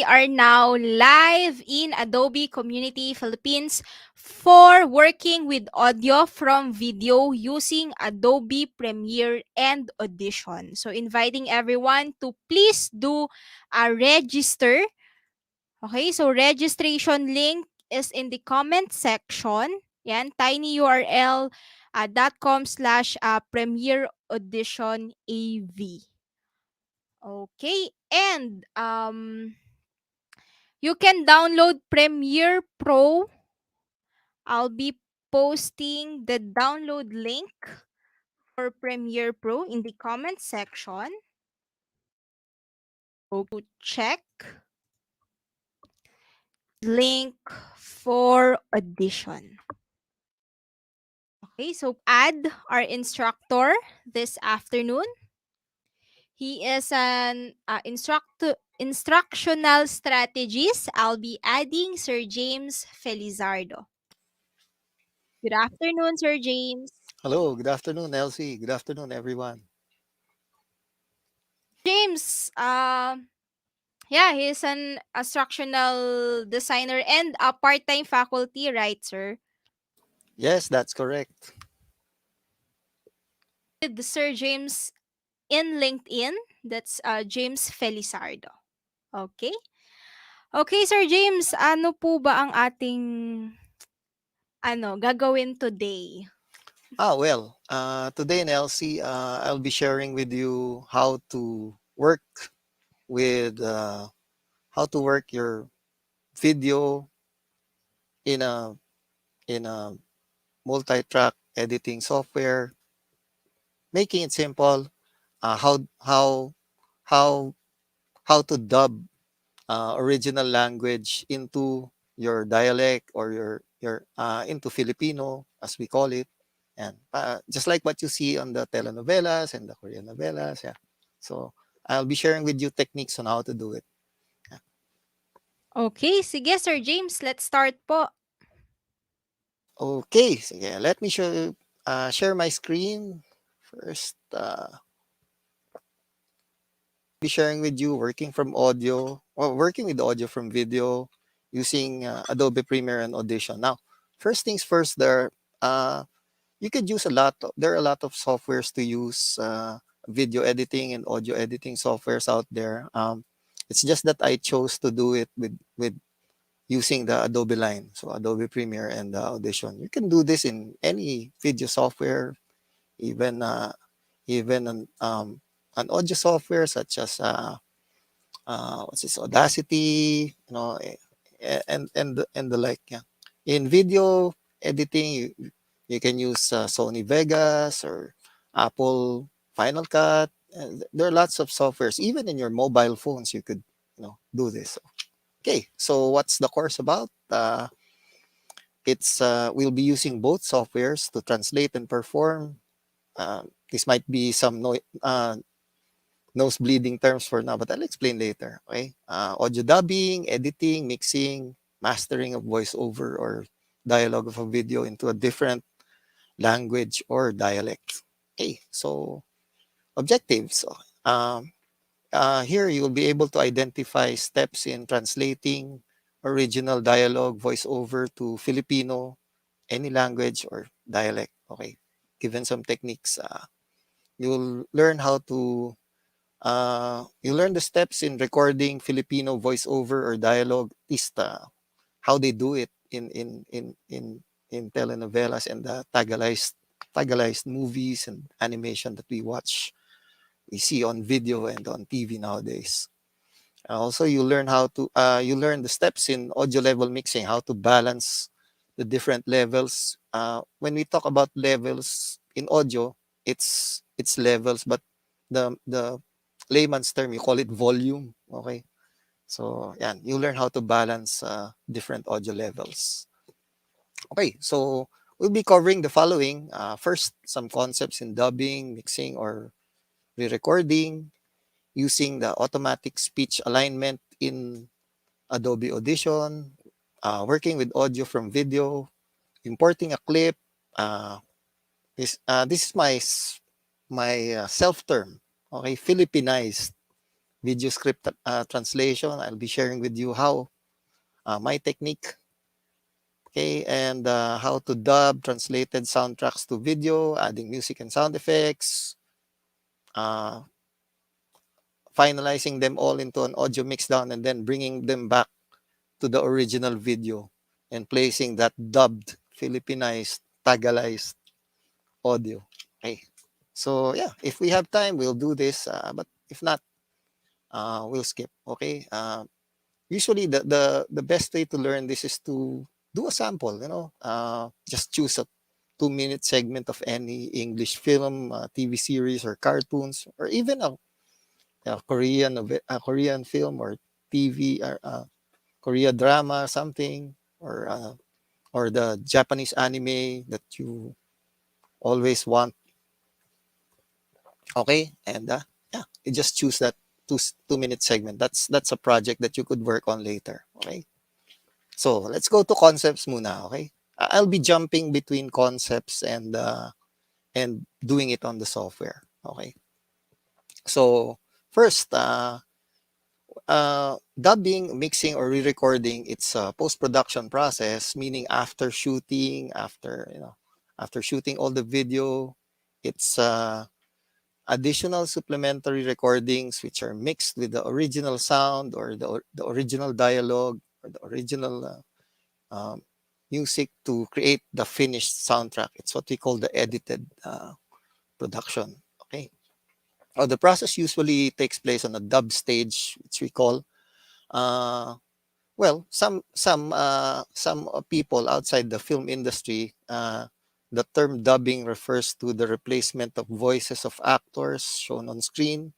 We are now live in Adobe Community Philippines for working with audio from video using Adobe Premiere and Audition. So inviting everyone to please do a register. Okay, so registration link is in the comment section. Yan, tinyurl .com/Premiere Audition AV. Okay, and you can download Premiere Pro. I'll be posting the download link for Premiere Pro in the comment section. Go to check link for Audition. Okay, so add our instructor this afternoon. He is an instructional strategist. I'll be adding Sir James Felizardo. Good afternoon, Sir James. Hello, good afternoon, Elsie. Good afternoon, everyone. James, yeah, he's an instructional designer and a part-time faculty, right, sir? Yes, that's correct. With Sir James in LinkedIn, that's James Felizardo. Okay? Okay, Sir James, ano po ba ang ating gagawin today? Today in Elsie, I'll be sharing with you how to work with how to work your video in a multi-track editing software, making it simple. How how how to dub original language into your dialect or your into Filipino, as we call it, and just like what you see on the telenovelas and the Korean novelas. Yeah, so I'll be sharing with you techniques on how to do it. Yeah. Okay, sige Sir James, let's start po. Okay, so yeah, let me share my screen first. Be sharing with you working with audio from video using Adobe Premiere and Audition. Now, first things first, you could use there are a lot of softwares to use video editing and audio editing softwares out there. It's just that I chose to do it with using the Adobe line, so Adobe Premiere and Audition. You can do this in any video software, even an audio software such as what's this, Audacity, and the like. Yeah. In video editing, you can use Sony Vegas or Apple Final Cut. There are lots of softwares. Even in your mobile phones, you could do this. Okay, so what's the course about? It's We'll be using both softwares to translate and perform. This might be some nose bleeding terms for now, but I'll explain later. Okay, audio dubbing, editing, mixing, mastering of voiceover or dialogue of a video into a different language or dialect. Okay, so objectives. Here you will be able to identify steps in translating original dialogue voiceover to Filipino, any language or dialect. Okay, given some techniques, you'll learn you learn the steps in recording Filipino voiceover or dialogue, at least how they do it in telenovelas and the Tagalized movies and animation that we see on video and on TV nowadays. Also, you learn the steps in audio level mixing, how to balance the different levels. When we talk about levels in audio, it's levels, but the layman's term, you call it volume. Okay, so yeah, you learn how to balance different audio levels. Okay, so we'll be covering the following. First, some concepts in dubbing, mixing, or re-recording, using the automatic speech alignment in Adobe Audition, working with audio from video, importing a clip. Uh, this is my self term. Okay, Filipinized. video script translation. I'll be sharing with you how my technique, okay, and how to dub translated soundtracks to video, adding music and sound effects, uh, finalizing them all into an audio mixdown, and then bringing them back to the original video and placing that dubbed, Filipinized, Tagalized audio. Okay. So yeah, if we have time, we'll do this. But if not, we'll skip. Okay. Usually, the best way to learn this is to do a sample. Just choose a 2 minute segment of any English film, TV series, or cartoons, or even a Korean film or TV or Korea drama, something, or the Japanese anime that you always want. Okay, and yeah, you just choose that 2 minute segment. That's a project that you could work on later. Okay, so let's go to concepts muna. Okay, I'll be jumping between concepts and doing it on the software. Okay, so first, dubbing, mixing, or re-recording, it's a post-production process, meaning after shooting all the video, it's additional supplementary recordings which are mixed with the original sound or the original dialogue or the original music to create the finished soundtrack. It's what we call the edited production. Okay. The process usually takes place on a dub stage, which we call. Uh, well, some people outside the film industry, the term dubbing refers to the replacement of voices of actors shown on screen,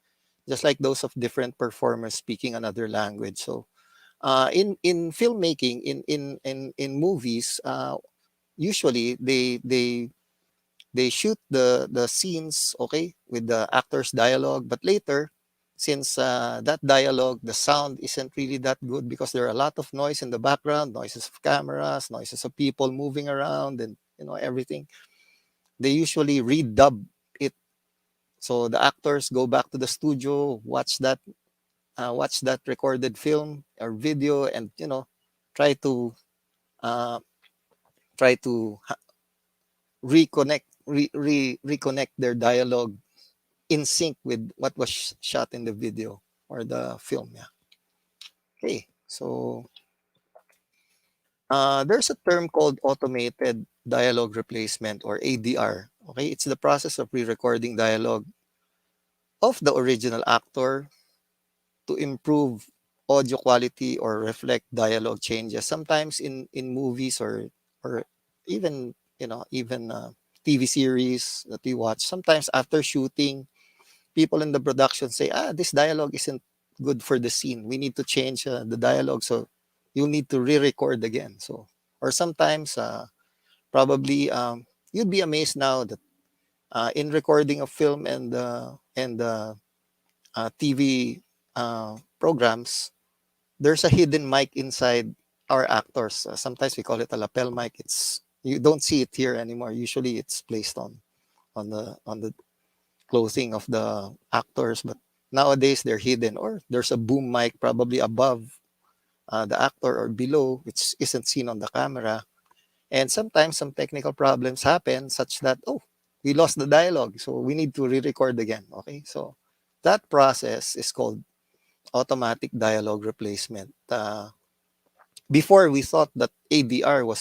just like those of different performers speaking another language. So, in filmmaking, in movies, usually they shoot the scenes, okay, with the actors dialogue, but later, since that dialogue, the sound isn't really that good because there are a lot of noise in the background, noises of cameras, noises of people moving around, and everything, they usually redub it. So the actors go back to the studio, watch that recorded film or video, and try to uh, try to reconnect their dialogue in sync with what was shot in the video or the film. Yeah. Okay. So there's a term called automated dialogue replacement or ADR. Okay, it's the process of re-recording dialogue of the original actor to improve audio quality or reflect dialogue changes. Sometimes in movies or even TV series that we watch. Sometimes after shooting, people in the production say, this dialogue isn't good for the scene. We need to change the dialogue. So you'll need to re-record again. So, or sometimes probably you'd be amazed now that in recording of film and TV programs, there's a hidden mic inside our actors. Sometimes we call it a lapel mic. You don't see it here anymore. Usually it's placed on the clothing of the actors, but nowadays they're hidden, or there's a boom mic probably above the actor or below, which isn't seen on the camera. And sometimes some technical problems happen such that, we lost the dialogue, so we need to re-record again. Okay, so that process is called automatic dialogue replacement. Before we thought that ADR was,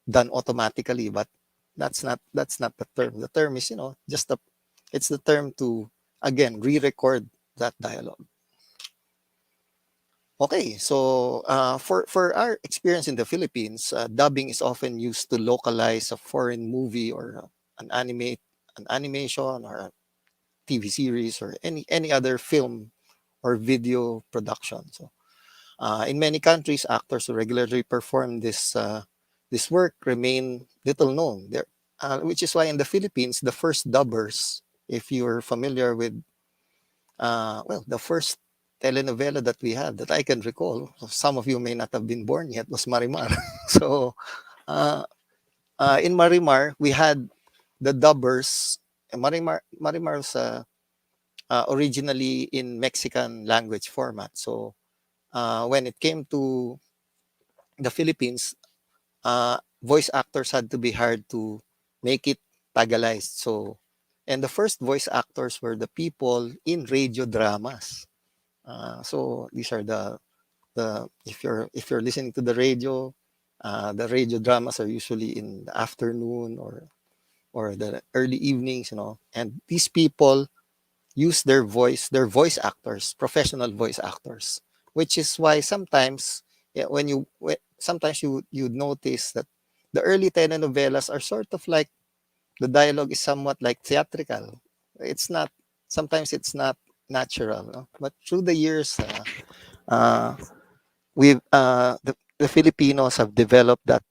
done automatically, but that's not the term. The term is, just it's the term to again re-record that dialogue. Okay, so for our experience in the Philippines, dubbing is often used to localize a foreign movie or an animation or a TV series or any other film or video production. So in many countries, actors who regularly perform this work remain little known. Which is why in the Philippines, the first dubbers, if you're familiar with, the first telenovela that we had that I can recall, some of you may not have been born yet, was Marimar. So uh, in Marimar, we had the dubbers. Marimar's originally in Mexican language format. So when it came to the Philippines, voice actors had to be hired to make it Tagalized. So, and the first voice actors were the people in radio dramas. So these are the if you're listening to the radio dramas are usually in the afternoon or the early evenings, and these people use their voice actors, professional voice actors, which is why sometimes, yeah, sometimes you notice that the early telenovelas are sort of like the dialogue is somewhat like theatrical. It's not sometimes it's not natural, no? But through the years, uh, the Filipinos have developed that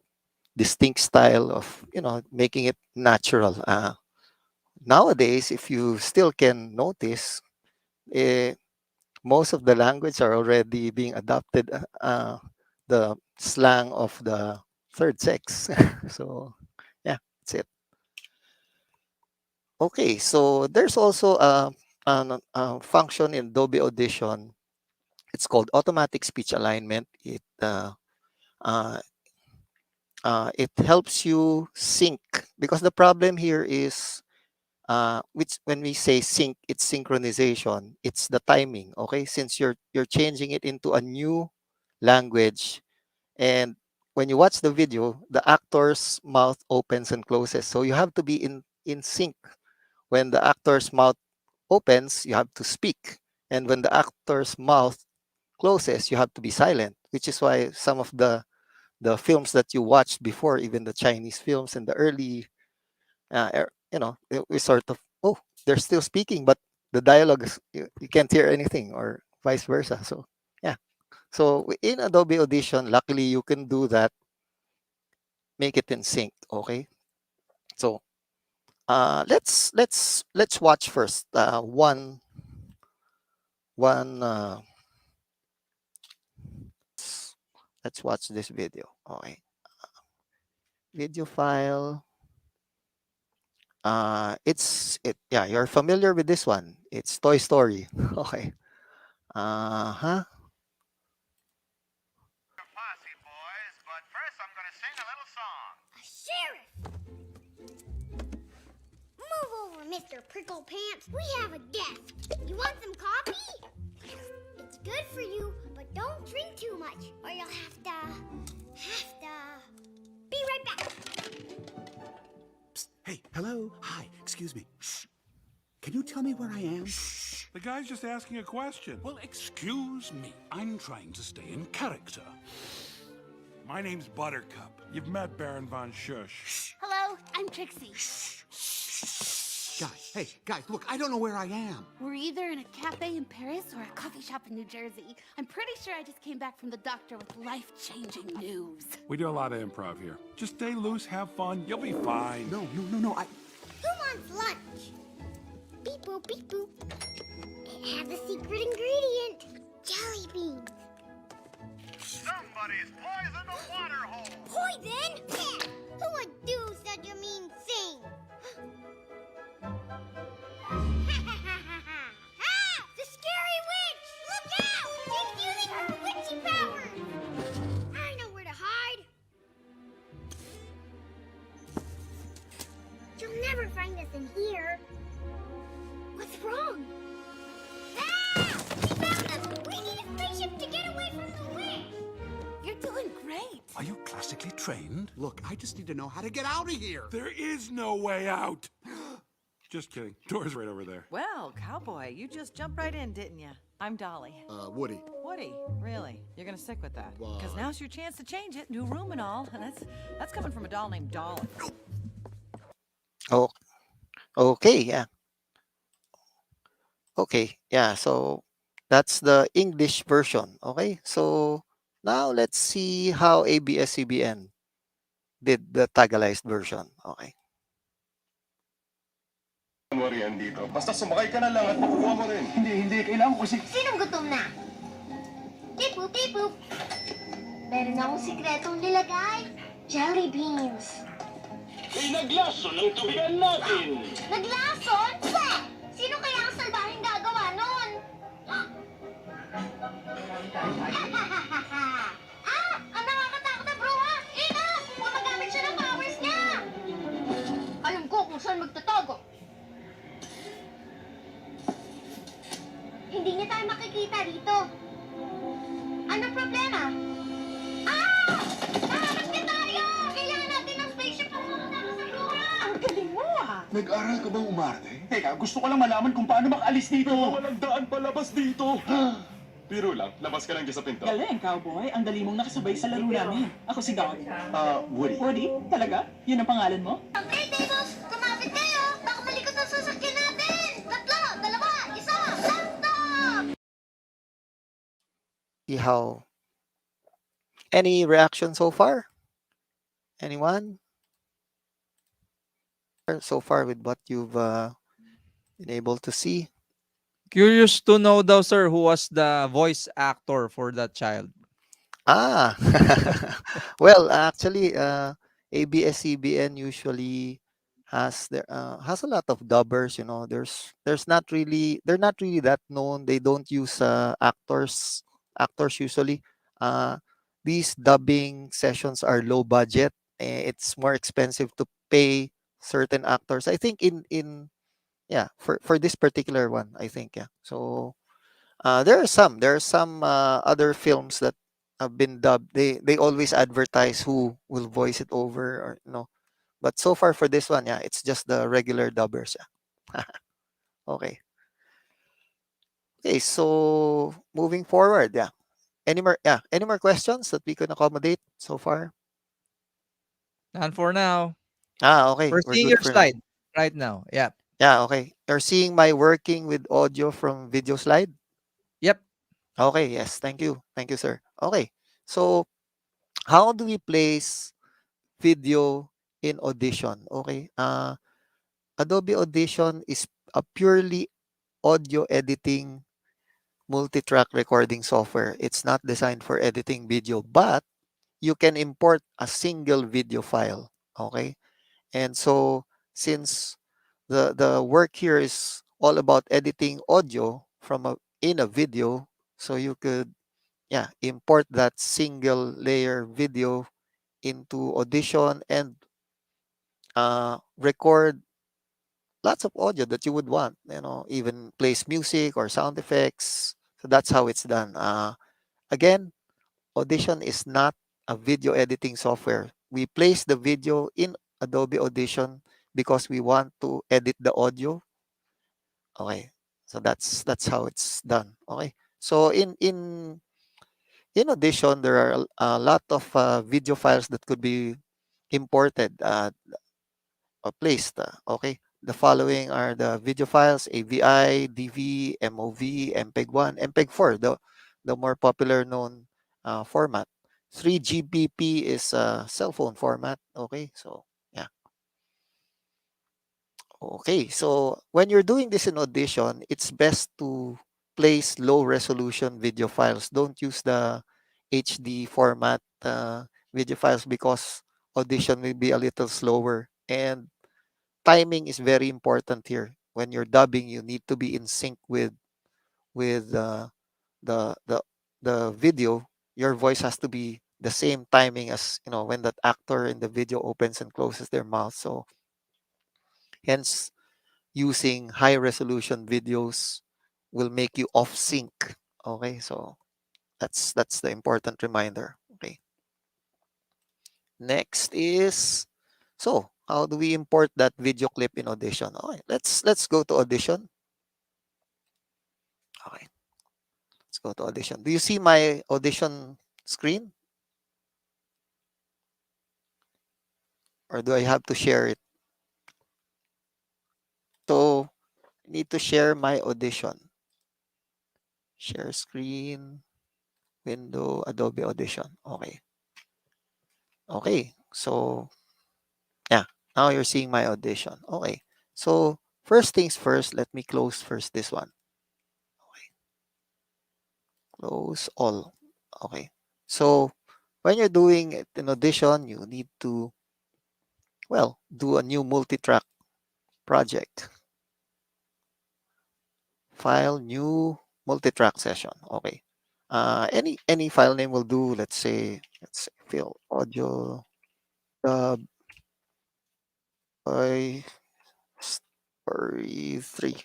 distinct style of making it natural. Nowadays, if you still can notice, eh, most of the language are already being adopted, the slang of the third sex. So yeah, that's it. Okay, so there's also a function in Adobe Audition. It's called automatic speech alignment. Uh, it helps you sync, because the problem here is, which when we say sync, it's synchronization. It's the timing. Okay, since you're changing it into a new language, and when you watch the video, the actor's mouth opens and closes, so you have to be in sync. When the actor's mouth opens, you have to speak, and when the actor's mouth closes, you have to be silent, which is why some of the films that you watched before, even the Chinese films in the early, we sort of, oh, they're still speaking, but the dialogue is, you can't hear anything, or vice versa. So yeah, so in Adobe Audition, luckily you can do that, make it in sync. Okay, so let's watch first one let's watch this video. Okay, video file. Yeah, you're familiar with this one. It's Toy Story. Okay. Uh-huh. Posse boys, but first I'm gonna sing a little song. Sheriff! Move over, Mr. Prickle Pants. We have a guest. You want some coffee? It's good for you, but don't drink too much, or you'll have to. Be right back. Psst. Hey, hello. Hi, excuse me. Shh. Can you tell me where I am? Shh. The guy's just asking a question. Well, excuse me. I'm trying to stay in character. My name's Buttercup. You've met Baron von Schush. Hello, I'm Trixie. Guys, look, I don't know where I am. We're either in a cafe in Paris or a coffee shop in New Jersey. I'm pretty sure I just came back from the doctor with life-changing news. We do a lot of improv here. Just stay loose, have fun, you'll be fine. No, I... Who wants lunch? Beep boop, beep boop. It has a secret ingredient. Jelly beans. Somebody's poisoned a water hole. Poison? Who would do such a mean thing? Ah! The scary witch! Look out! She's using her witchy powers! I know where to hide. You'll never find us in here. What's wrong? Ah! We found them! We need a spaceship to get away from the witch! You're doing great. Are you classically trained? Look, I just need to know how to get out of here. There is no way out. Just kidding. Door's right over there. Well, cowboy, you just jumped right in, didn't you? I'm Dolly. Woody. Woody, really? You're gonna stick with that? Why? Because now's your chance to change it. New room and all. And that's coming from a doll named Dolly. Oh, okay, yeah. Okay, yeah. So that's the English version. Okay, so now let's see how ABS-CBN did the Tagalized version. Okay. Mo riyan dito. Basta sumakay ka na lang at makuha mo rin. Hindi. Kailangan ko kasi... Sinong gutom na? Tipu, tipu. Meron akong sikretong nilagay. Jelly beans. Naglaso ng tubigan natin. Naglason? Pweh! Sino kaya ang salbahing gagawa rito. Anong problema? Ah! Mahanap niya tayo! Kailangan natin ng spaceship para makatakas sa lura! Ang galing mo ah! Nag-aral ka bang umarte? Teka, gusto ko lang malaman kung paano makaalis dito. Walang daan palabas dito. Biro lang, labas ka lang dyan sa pinto. Galing, cowboy. Ang dali mong nakasabay sa laro namin. Ako si Don. Woody. Woody? Talaga? Yun ang pangalan mo? Okay, tables! Kumapit kayo! Baka malikot ang sasakyan natin! Tatlo! Dalawa! Isa! Stop! See how any reaction so far? Anyone? So far with what you've been able to see? Curious to know daw, sir, who was the voice actor for that child. Ah, well, actually, ABS-CBN usually has a lot of dubbers. You know, there's not really they're not really that known. They don't use actors usually. Uh, these dubbing sessions are low budget. It's more expensive to pay certain actors. I think in yeah, for this particular one, I think, yeah. So there are some other films that have been dubbed. They always advertise who will voice it over, or but so far for this one, yeah, it's just the regular dubbers. Yeah. Okay. Okay, so moving forward, yeah. Any more questions that we can accommodate so far? And for now, Okay, we're we're seeing good your for now. slide right now. Yeah. Yeah, okay. You're seeing my working with audio from video slide? Yep. Okay, yes. Thank you. Thank you, sir. Okay. So, how do we place video in Audition? Okay. Adobe Audition is a purely audio editing multi-track recording software. It's not designed for editing video, but you can import a single video file. Okay. And so, since the work here is all about editing audio in a video, so you could import that single layer video into Audition and record lots of audio that you would want, even place music or sound effects. So that's how it's done. Again, Audition is not a video editing software. We place the video in Adobe Audition because we want to edit the audio. Okay. So that's how it's done. Okay. So in Audition, there are a lot of video files that could be imported or placed. Okay. The following are the video files: AVI, DV, MOV, MPEG-1, MPEG-4, the more popular known format. 3GPP is a cell phone format. Okay, so yeah. Okay, so when you're doing this in Audition, it's best to place low resolution video files. Don't use the HD format video files because Audition will be a little slower, and timing is very important here. When you're dubbing, you need to be in sync with the the the video. Your voice has to be the same timing as when that actor in the video opens and closes their mouth. So hence, using high resolution videos will make you off sync. Okay, so that's the important reminder. Okay, next is, so how do we import that video clip in Audition? Okay, let's go to Audition. Okay, let's go to Audition. Do you see my Audition screen, or do I have to share it? So I need to share my Audition. Share screen, window, Adobe Audition. Okay. Okay. So yeah, now you're seeing my Audition. Okay. So first things first, let me close first this one. Okay. Close all. Okay. So when you're doing it in Audition, you need to, well, do a new multi-track project. File, new multi-track session. Okay. Any file name will do. Let's say file audio dub by story 3.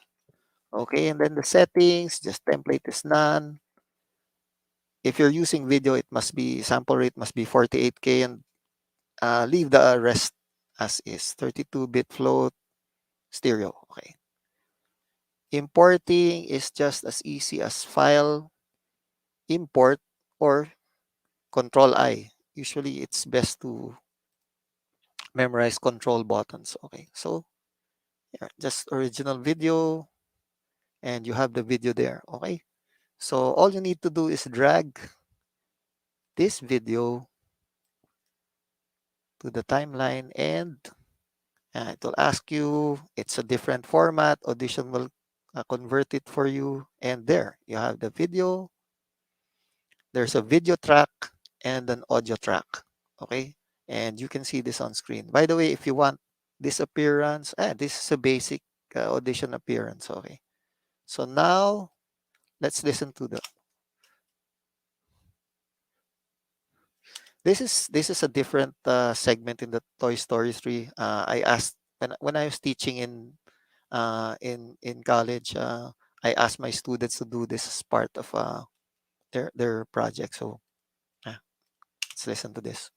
Okay, and then the settings, just template is none. if you're using video, it must be sample rate must be 48K, and leave the rest as is. 32-bit float, stereo. Okay. Importing is just as easy as file import or control I. Usually it's best to memorize control buttons. Okay. So yeah, just original video, and you have the video there. Okay. So all you need to do is drag this video to the timeline, and it will ask you, it's a different format. Audition will convert it for you. And there you have the video. There's a video track and an audio track. Okay. And you can see this on screen. By the way, if you want this appearance, this is a basic audition appearance. Okay. So now let's listen to the. This is a different segment in the Toy Story 3. I asked when I was teaching in college. I asked my students to do this as part of their project. So let's listen to this.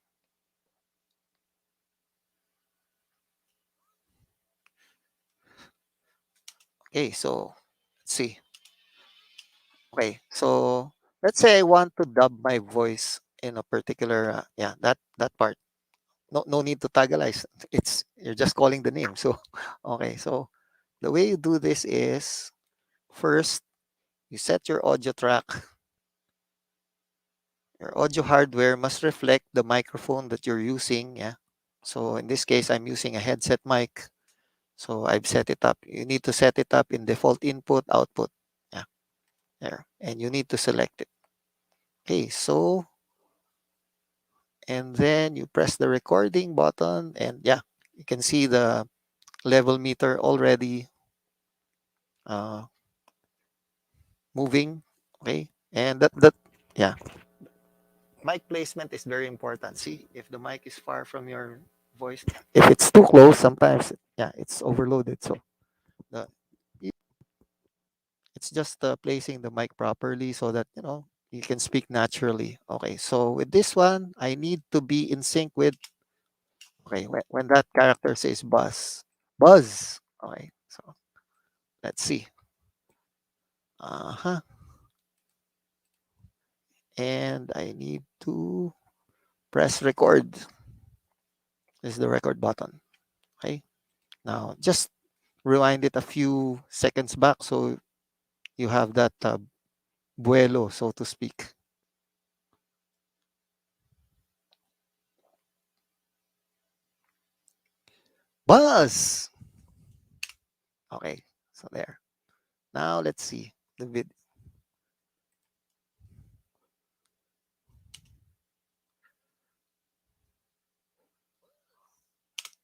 Okay, so let's see. Okay, so let's say I want to dub my voice in a particular that part. No need to tagalize. It's you're just calling the name. So okay, so the way you do this is first you set your audio track. Your audio hardware must reflect the microphone that you're using. Yeah. So in this case, I'm using a headset mic. So I've set it up. You need to set it up in default input, output. Yeah. There. And you need to select it. Okay. So, and then you press the recording button, and yeah, you can see the level meter already moving. Okay. And yeah, mic placement is very important. See, if the mic is far from your voice, if it's too close, sometimes it's overloaded. So the it's just placing the mic properly so that you can speak naturally. Okay, so with this one, I need to be in sync with. Okay, when that character says buzz. Okay, so let's see. Uh-huh. And I need to press record. This is the record button. Okay, now just rewind it a few seconds back so you have that vuelo, so to speak. Buzz. Okay, so there. Now let's see the vid.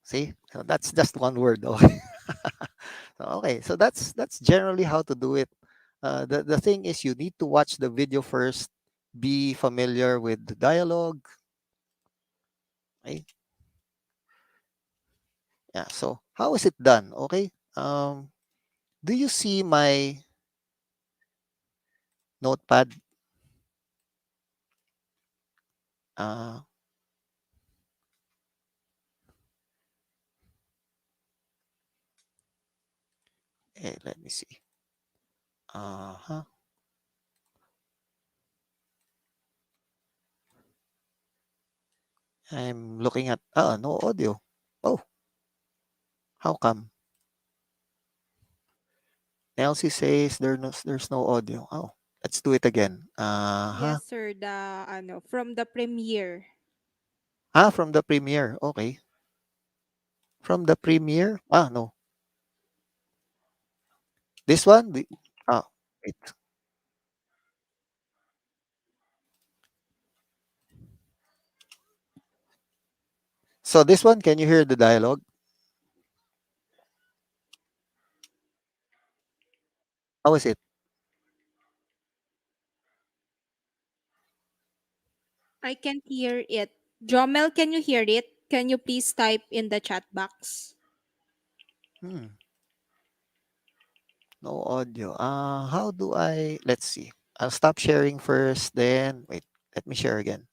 See, so that's just one word. Okay. Okay, so that's generally how to do it. The thing is, you need to watch the video first, be familiar with the dialogue. Okay. Yeah. So how is it done? Okay. Do you see my notepad? Uh, Let me see. Uh-huh. I'm looking at no audio. Oh, how come? Elsie says there's no audio. Oh, let's do it again. Uh-huh. Yes, sir. From the premiere. From the Premiere. Okay. From the Premiere? No. This one? Wait. So this one, can you hear the dialogue? How is it? I can't hear it. Jomel, can you hear it? Can you please type in the chat box? No audio. How do I? Let's see. I'll stop sharing first, then wait, let me share again.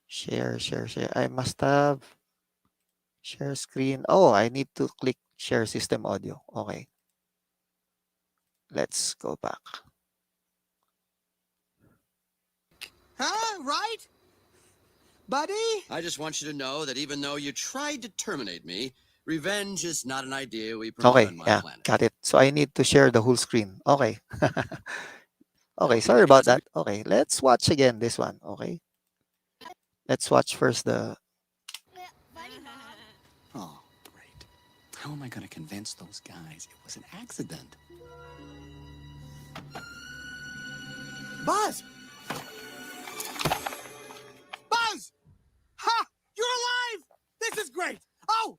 Share, share, share. I must have share screen. Oh, I need to click share system audio. Okay. Let's go back. Huh? Right? Buddy? I just want you to know that even though you tried to terminate me, revenge is not an idea we promote Okay, on my yeah, planet. got it. So I need to share the whole screen. Okay. Okay, sorry about that. Okay, let's watch again this one. Okay. Let's watch first the. Oh, great. How am I going to convince those guys it was an accident? Buzz! Buzz! Ha! You're alive! This is great! Oh!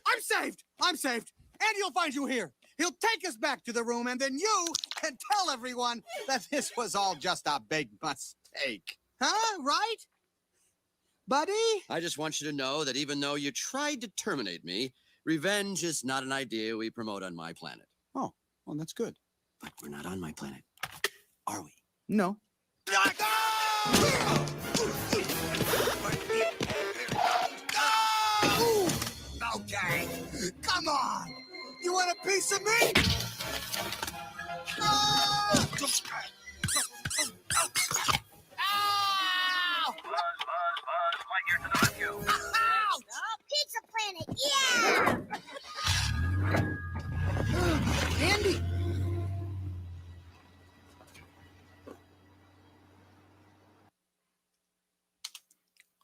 I'm saved! I'm saved! Andy will find you here. He'll take us back to the room, and then you can tell everyone that this was all just a big mistake. Huh? Right? Buddy? I just want you to know that even though you tried to terminate me, revenge is not an idea we promote on my planet. Oh, well, that's good. But we're not on my planet, are we? No. Okay, come on. You want a piece of me? Ow! Lightyear to the rescue. Pizza Planet, yeah! Andy!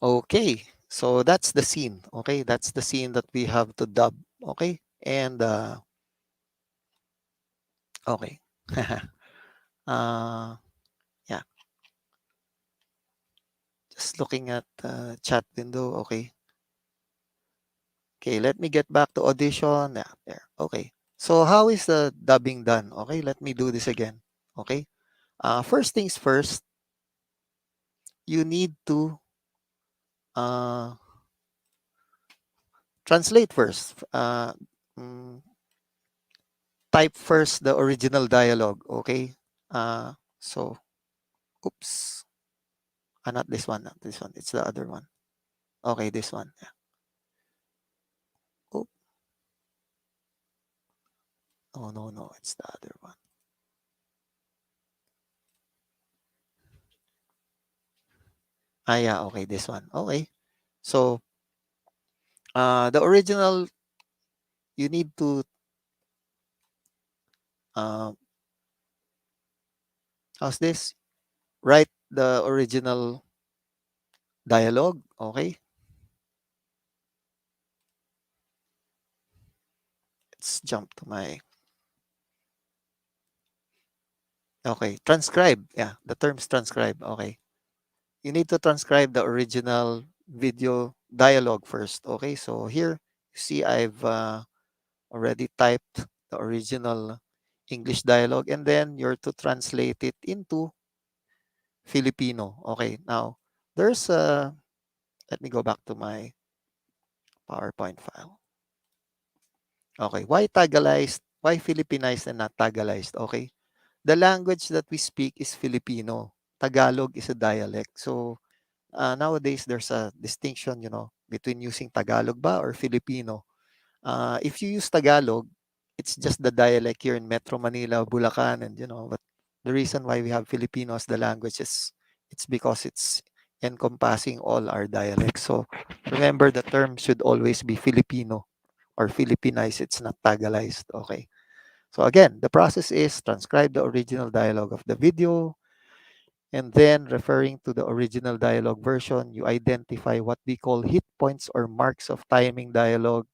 Okay, so that's the scene. Okay, that's the scene that we have to dub. Okay, and okay, yeah. Just looking at the chat window. Okay. Okay, let me get back to audition. Yeah, there. Okay. So how is the dubbing done? Okay, let me do this again. Okay. First things first, you need to translate first. Mm, Type first the original dialogue. Okay. So, oops. Not this one. Not this one. It's the other one. Okay, this one. Yeah. Oh, oh no, no, it's the other one. Yeah, okay, this one. Okay. So, the original, you need to how's this? Write the original dialogue. Okay. Let's jump to my. Okay, transcribe. Yeah, the term's transcribe. Okay. You need to transcribe the original video dialogue first. Okay, so here you see I've already typed the original English dialogue, and then you're to translate it into Filipino. Okay, now there's a, let me go back to my PowerPoint file. Okay, why Tagalized? Why Filipinized and not Tagalized? Okay, the language that we speak is Filipino. Tagalog is a dialect. So nowadays there's a distinction, between using Tagalog ba or Filipino. If you use Tagalog, it's just the dialect here in Metro Manila, Bulacan, and but the reason why we have Filipino as the language is it's because it's encompassing all our dialects. So remember, the term should always be Filipino or Filipinized. It's not Tagalized. Okay. So again, the process is transcribe the original dialogue of the video, and then referring to the original dialogue version, you identify what we call hit points or marks of timing dialogue.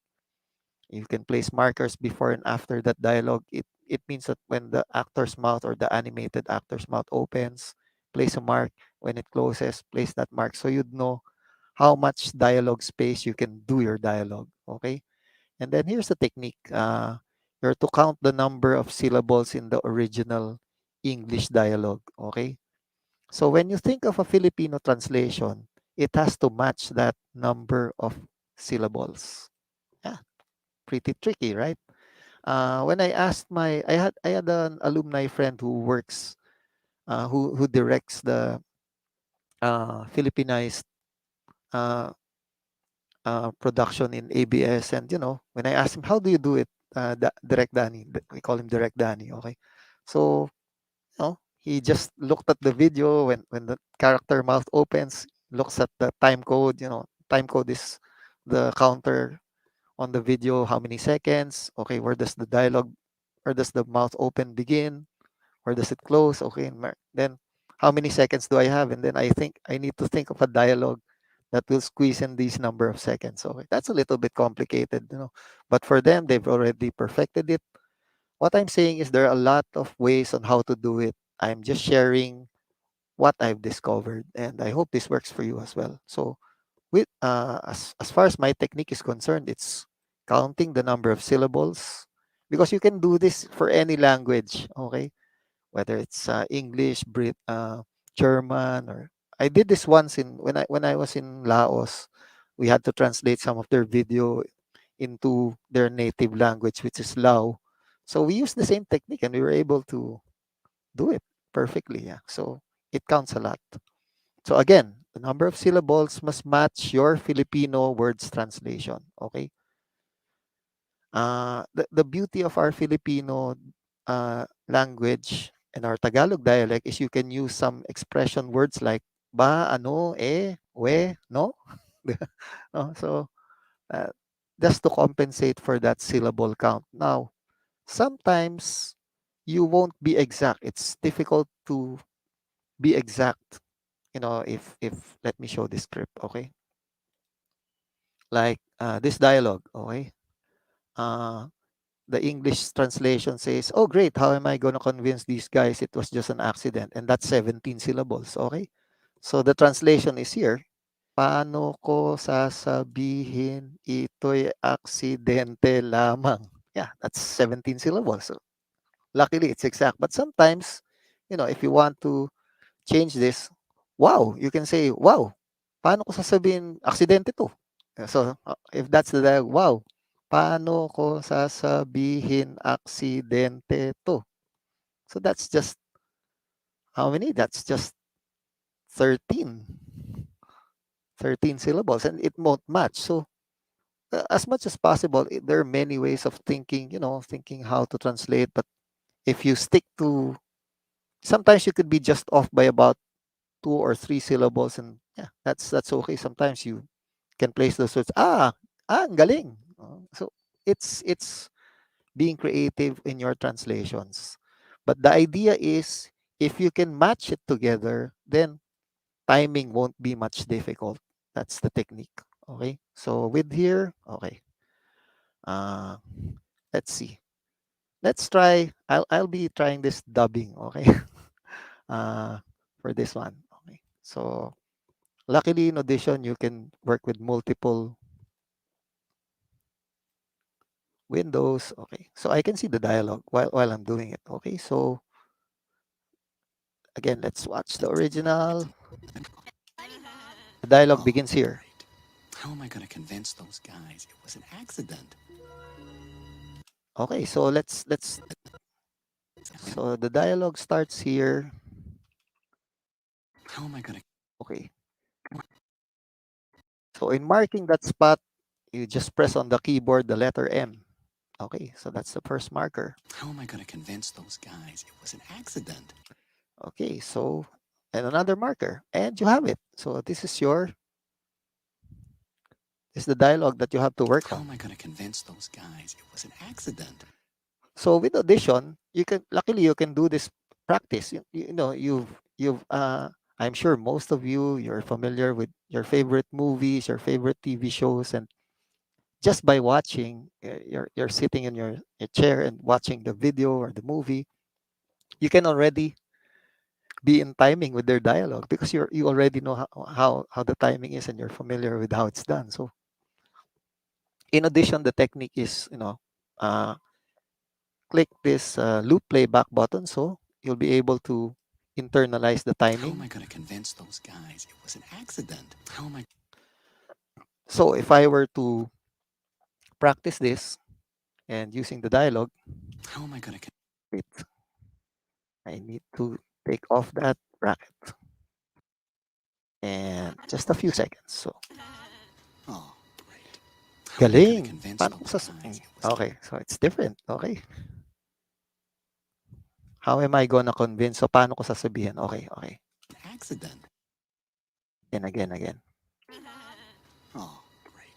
You can place markers before and after that dialogue. It means that when the actor's mouth or the animated actor's mouth opens, place a mark. When it closes, place that mark so you'd know how much dialogue space you can do your dialogue. Okay. And then here's the technique. You're to count the number of syllables in the original English dialogue. Okay. So when you think of a Filipino translation, it has to match that number of syllables. Yeah, pretty tricky, right? When I asked I had an alumni friend who works, who directs the Filipinized uh, production in ABS, and when I asked him, how do you do it, Direct Danny, we call him Direct Danny, okay? So he just looked at the video when the character mouth opens, looks at the time code. Time code is the counter on the video, how many seconds, okay, where does the mouth open begin, where does it close, okay, and then how many seconds do I have, and then I think I need to think of a dialogue that will squeeze in these number of seconds. Okay, that's a little bit complicated, but for them, they've already perfected it. What I'm saying is there are a lot of ways on how to do it. I'm just sharing what I've discovered, and I hope this works for you as well. So, as far as my technique is concerned, it's counting the number of syllables, because you can do this for any language. Okay, whether it's English, German, or I did this once in when I was in Laos. We had to translate some of their video into their native language, which is Lao. So we used the same technique, and we were able to do it perfectly. Yeah. So it counts a lot. So again, the number of syllables must match your Filipino words translation. Okay. The beauty of our Filipino language and our Tagalog dialect is you can use some expression words like ba, ano, we, no? No? So uh, just to compensate for that syllable count. Now, sometimes you won't be exact. It's difficult to be exact. If let me show this script, okay? Like this dialogue, okay? Uh, the English translation says, "Oh, great! How am I going to convince these guys it was just an accident?" And that's 17 syllables. Okay, so the translation is here. Paano ko sasabihin ito'y aksidente lamang? Yeah, that's 17 syllables. So luckily, it's exact. But sometimes, if you want to change this, wow, you can say, wow, paano ko sasabihin aksidente to? So, if that's the dialogue, wow, paano ko sasabihin aksidente to? So that's just how many? That's just 13. 13 syllables, and it won't match. So as much as possible, there are many ways of thinking, thinking how to translate. But if you stick to, sometimes you could be just off by about 2 or 3 syllables, and yeah, that's okay. Sometimes you can place those words. Ang galing. So it's being creative in your translations. But the idea is, if you can match it together, then timing won't be much difficult. That's the technique. Okay. So with here, okay. Uh, let's see. Let's try. I'll be trying this dubbing. Okay. uh, for this one. Okay. So luckily in Audition you can work with multiple windows. Okay. So I can see the dialogue while I'm doing it. Okay. So again, let's watch the original. The dialogue begins here. How am I going to convince those guys it was an accident? Okay, so so the dialogue starts here. How am I going to? Okay. So in marking that spot, you just press on the keyboard the letter M. Okay, so that's the first marker. How am I going to convince those guys it was an accident? Okay, so and another marker, and you have it. So this is the dialogue that you have to work How on. am I going to convince those guys it was an accident? So with Audition, luckily you can do this practice. I'm sure most of you're familiar with your favorite movies, your favorite TV shows, and just by watching, you're sitting in your chair and watching the video or the movie, you can already be in timing with their dialogue, because you already know how the timing is, and you're familiar with how it's done. So in addition, the technique is, uh, click this loop playback button, so you'll be able to internalize the How am timing. I going to convince those guys it was an accident? How am I? So if I were to practice this, and using the dialogue, How am I gonna... wait, I need to take off that bracket. And just a few seconds. So, Oh, great. How am I gonna galing. convince Paano ko those sas- guys? Okay, so it's different. Okay. How am I gonna convince? So, paano ko sasabihin? Okay, okay. An accident. And again. Oh, great.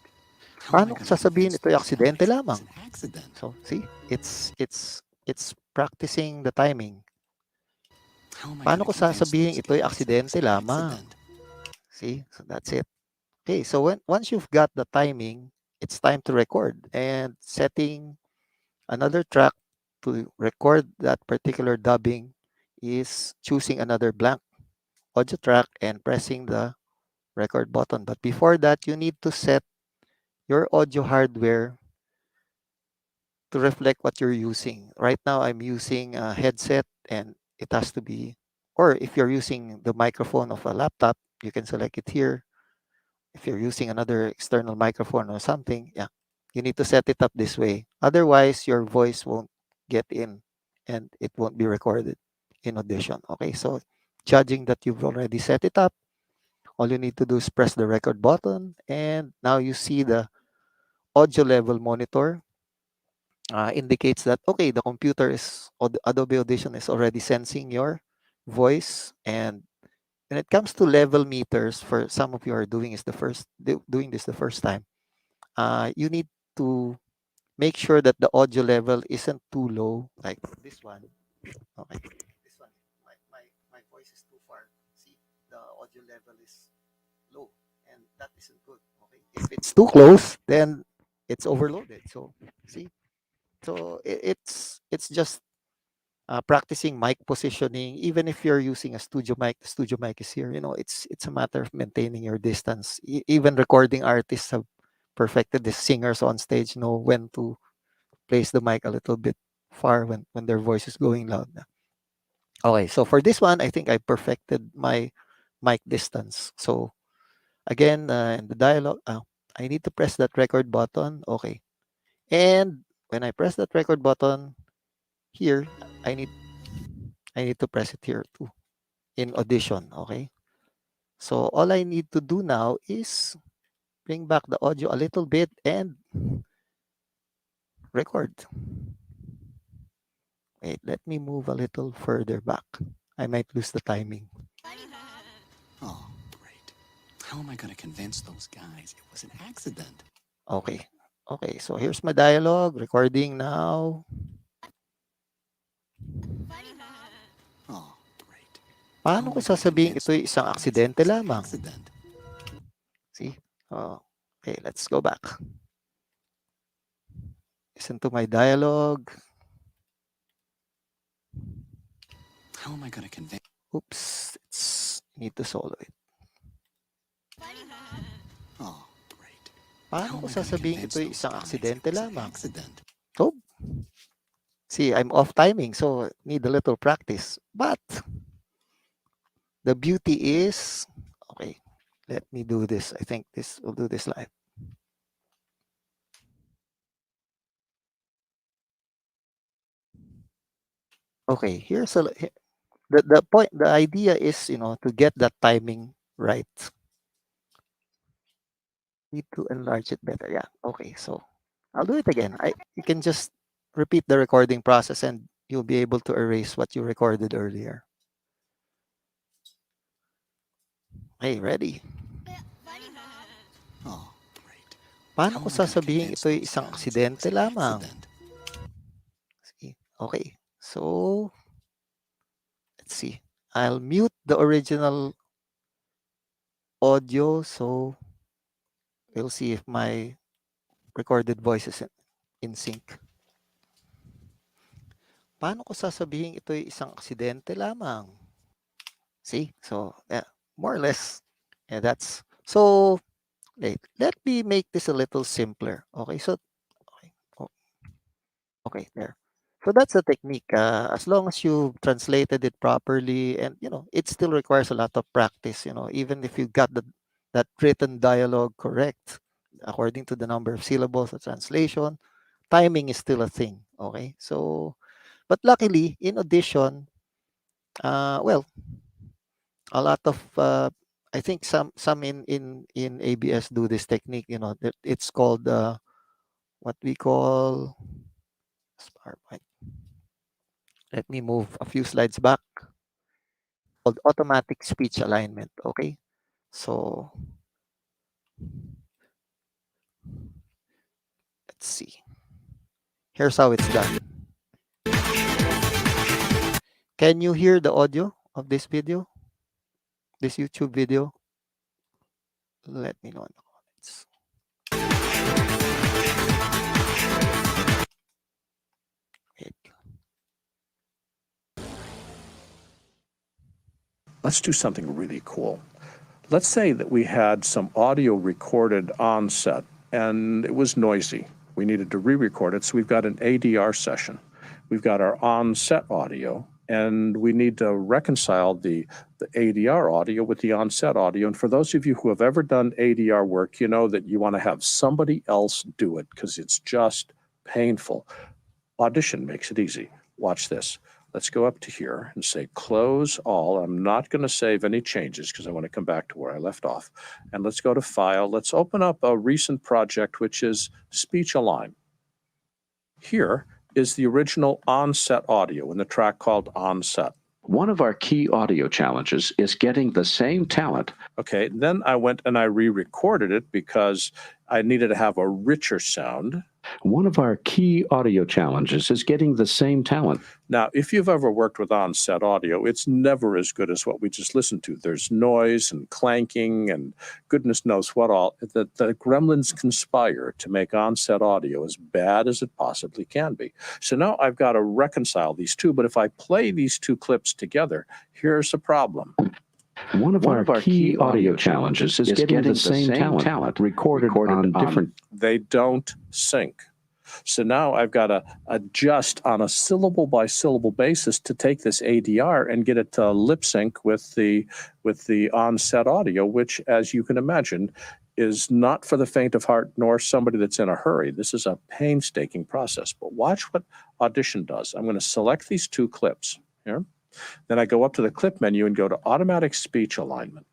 How am I Paano ko gonna sasabihin convince ito'y those aksidente guys? lamang? It's an accident. So, see, it's practicing the timing. How am I Paano gonna ko convince sasabihin those ito'y guys? aksidente It's an lamang? accident. See, so that's it. Okay, so once you've got the timing, it's time to record and setting another track to record that particular dubbing is choosing another blank audio track and pressing the record button. But before that, you need to set your audio hardware to reflect what you're using. Right now, I'm using a headset and it has to be, or if you're using the microphone of a laptop, you can select it here. If you're using another external microphone or something, yeah, you need to set it up this way. Otherwise, your voice won't get in and it won't be recorded in Audition. Okay, so judging that you've already set it up, all you need to do is press the record button, and now you see the audio level monitor indicates that, okay, the computer is, or the Adobe Audition is already sensing your voice. And when it comes to level meters, for some of you are doing is the first doing this the first time, you need to make sure that the audio level isn't too low, like this one. Okay, this one, my voice is too far. See, the audio level is low, and that isn't good. Okay, if it's too close, then it's overloaded. So see, so it's just practicing mic positioning. Even if you're using a studio mic, the studio mic is here. You know, it's a matter of maintaining your distance. Even recording artists have perfected this. Singers on stage know when to place the mic a little bit far when their voice is going loud. Okay, so for this one, I think I perfected my mic distance. So again, in the dialogue, I need to press that record button. Okay, and when I press that record button here, I need I need to press it here too in Audition. Okay, so all I need to do now is bring back the audio a little bit and record. Wait, let me move a little further back. I might lose the timing. Oh, great. How am I gonna convince those guys? It was an accident. Okay. Okay, so here's my dialogue. Recording now. Oh, great. How Paano am ko I gonna sasabihin convince ito'y those isang guys? aksidente It was an lamang? accident. See? Oh, okay, let's go back. Listen to my dialogue. How am I gonna convince? Oops, need to solo it. Oh, great. Paano How ko am I gonna sasabihin convince ito'y those isang guys? aksidente It was an lamang? accident. Oh, see, I'm off timing, so need a little practice. But the beauty is, okay, let me do this. I think we'll do this live. Okay, the point, the idea is, to get that timing right. Need to enlarge it better. Yeah. Okay. So I'll do it again. You can just repeat the recording process and you'll be able to erase what you recorded earlier. Hey, ready? Oh, great. Paano How ko am I gonna sasabihin convince ito'y those isang guys? It was aksidente an lamang? accident. See? Okay. So let's see. I'll mute the original audio so we'll see if my recorded voice is in sync. Paano ko sasabihin ito'y isang aksidente lamang? See? So, yeah, more or less. Yeah, that's so. Wait, let me make this a little simpler. Okay, so okay, okay, there. So that's the technique. As long as you translated it properly, and it still requires a lot of practice. Even if you got that written dialogue correct according to the number of syllables of translation, timing is still a thing. Okay, so but luckily in Audition, well, a lot of I think some in ABS do this technique. You know, that it's called what we call. PowerPoint. Let me move a few slides back. Called automatic speech alignment. Okay, so let's see. Here's how it's done. Can you hear the audio of this video? This YouTube video? Let me know in the comments. Wait. Let's do something really cool. Let's say that we had some audio recorded on set and it was noisy. We needed to re-record it, so we've got an ADR session. We've got our on-set audio, and we need to reconcile the ADR audio with the on-set audio. And for those of you who have ever done ADR work, you know that you want to have somebody else do it because it's just painful. Audition makes it easy. Watch this. Let's go up to here and say close all. I'm not going to save any changes because I want to come back to where I left off. And let's go to File. Let's open up a recent project, which is Speech Align. Here is the original on-set audio in the track called On-Set. One of our key audio challenges is getting the same talent. Okay, then I went and I re-recorded it because I needed to have a richer sound. One of our key audio challenges is getting the same talent. Now, if you've ever worked with on-set audio, it's never as good as what we just listened to. There's noise and clanking and goodness knows what all. The gremlins conspire to make on-set audio as bad as it possibly can be. So now I've got to reconcile these two, but if I play these two clips together, here's the problem. One of our key audio challenges is getting the same talent recorded on different. They don't sync. So now I've got to adjust on a syllable by syllable basis to take this ADR and get it to lip sync with the on-set audio, which, as you can imagine, is not for the faint of heart nor somebody that's in a hurry. This is a painstaking process. But watch what Audition does. I'm going to select these two clips here. Then I go up to the clip menu and go to automatic speech alignment.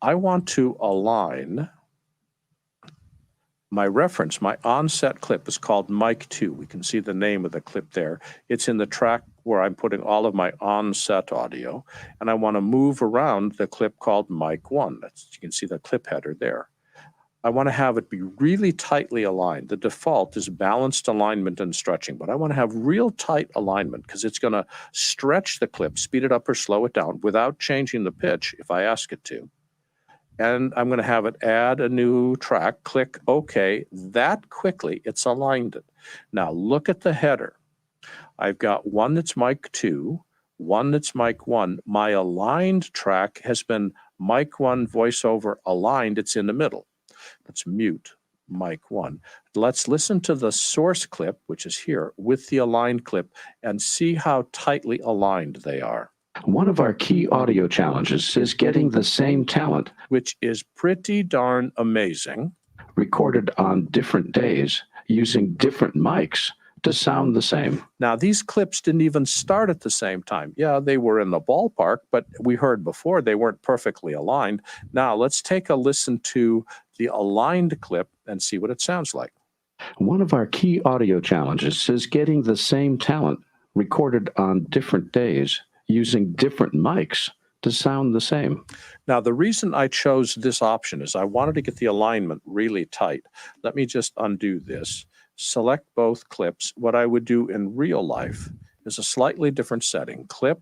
I want to align my reference. My on-set clip is called Mic 2. We can see the name of the clip there. It's in the track where I'm putting all of my on-set audio. And I want to move around the clip called Mic 1. You can see the clip header there. I want to have it be really tightly aligned. The default is balanced alignment and stretching, but I want to have real tight alignment because it's going to stretch the clip, speed it up or slow it down without changing the pitch if I ask it to. And I'm going to have it add a new track, click OK. That quickly, it's aligned it. Now look at the header. I've got one that's Mic 2, one that's Mic 1. My aligned track has been Mic 1 voiceover aligned. It's in the middle. Let's mute Mic 1. Let's listen to the source clip, which is here, with the aligned clip and see how tightly aligned they are. One of our key audio challenges is getting the same talent, which is pretty darn amazing. Recorded on different days using different mics to sound the same. Now, these clips didn't even start at the same time. Yeah, they were in the ballpark, but we heard before they weren't perfectly aligned. Now, let's take a listen to the aligned clip and see what it sounds like. One of our key audio challenges is getting the same talent recorded on different days using different mics to sound the same. Now, the reason I chose this option is I wanted to get the alignment really tight. Let me just undo this. Select both clips. What I would do in real life is a slightly different setting. Clip,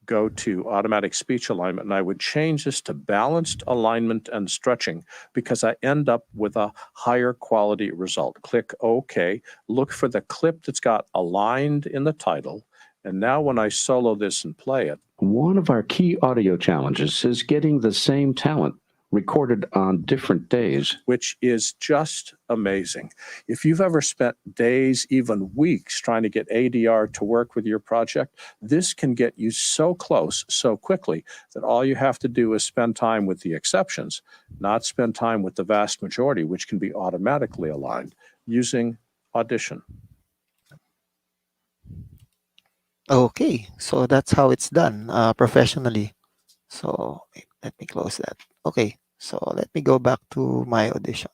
go to automatic speech alignment, and I would change this to balanced alignment and stretching because I end up with a higher quality result. Click OK. Look for the clip that's got aligned in the title. And now when I solo this and play it, one of our key audio challenges is getting the same talent recorded on different days, which is just amazing. If you've ever spent days, even weeks, trying to get ADR to work with your project, this can get you so close so quickly that all you have to do is spend time with the exceptions, not spend time with the vast majority, which can be automatically aligned using Audition. Okay, so that's how it's done professionally. So wait, let me close that. Okay, so let me go back to my audition.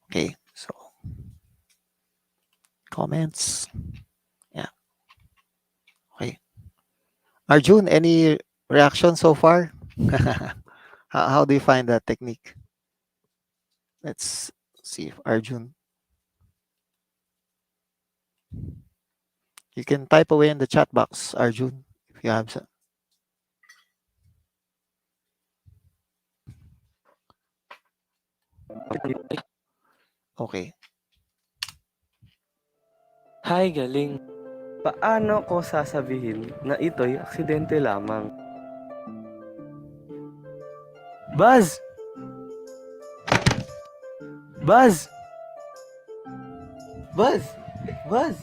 Okay, so comments. Yeah. Okay. Arjun, any reaction so far? How do you find that technique? Let's see if Arjun. You can type away in the chat box, Arjun, if you have some. Okay. Hi, galing. Paano ko sasabihin na ito'y aksidente lamang? Buzz! Buzz! Buzz! Buzz!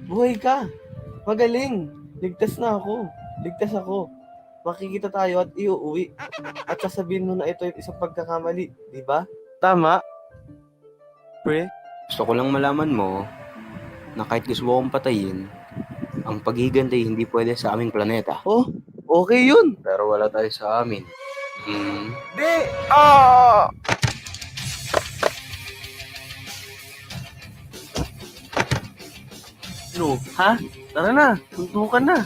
Buhay ka! Magaling! Ligtas na ako. Ligtas ako. Makikita tayo at iuwi. At sasabihin mo na ito yung isang pagkakamali, di ba? Tama? Pre? Gusto ko lang malaman mo na kahit gusto mo akong patayin, ang paghihigantay hindi pwede sa aming planeta. Oh, okay yun. Pero wala tayo sa amin. Hmm. Di! Ah! No, ha? Tara na, suntukan na.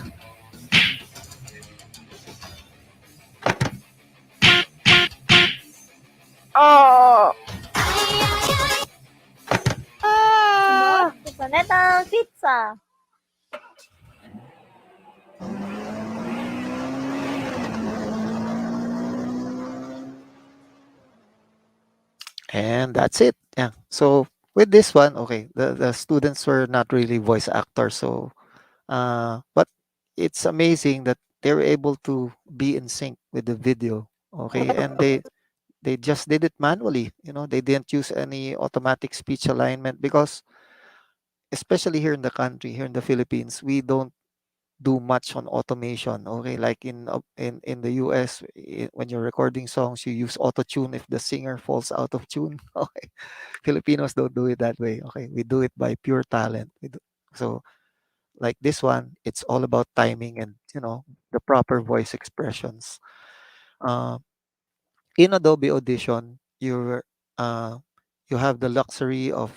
Ah! Ah! Planeta pizza. And that's it. Yeah. So with this one, okay, the students were not really voice actors. So, but it's amazing that they were able to be in sync with the video. Okay. And they just did it manually. You know, they didn't use any automatic speech alignment because especially here in the country, here in the Philippines, we don't do much on automation. Okay, like in the US, when you're recording songs, you use auto tune if the singer falls out of tune. Okay, Filipinos don't do it that way. Okay, we do it by pure talent. So like this one, it's all about timing and the proper voice expressions. Uh, in Adobe Audition, uh, you have the luxury of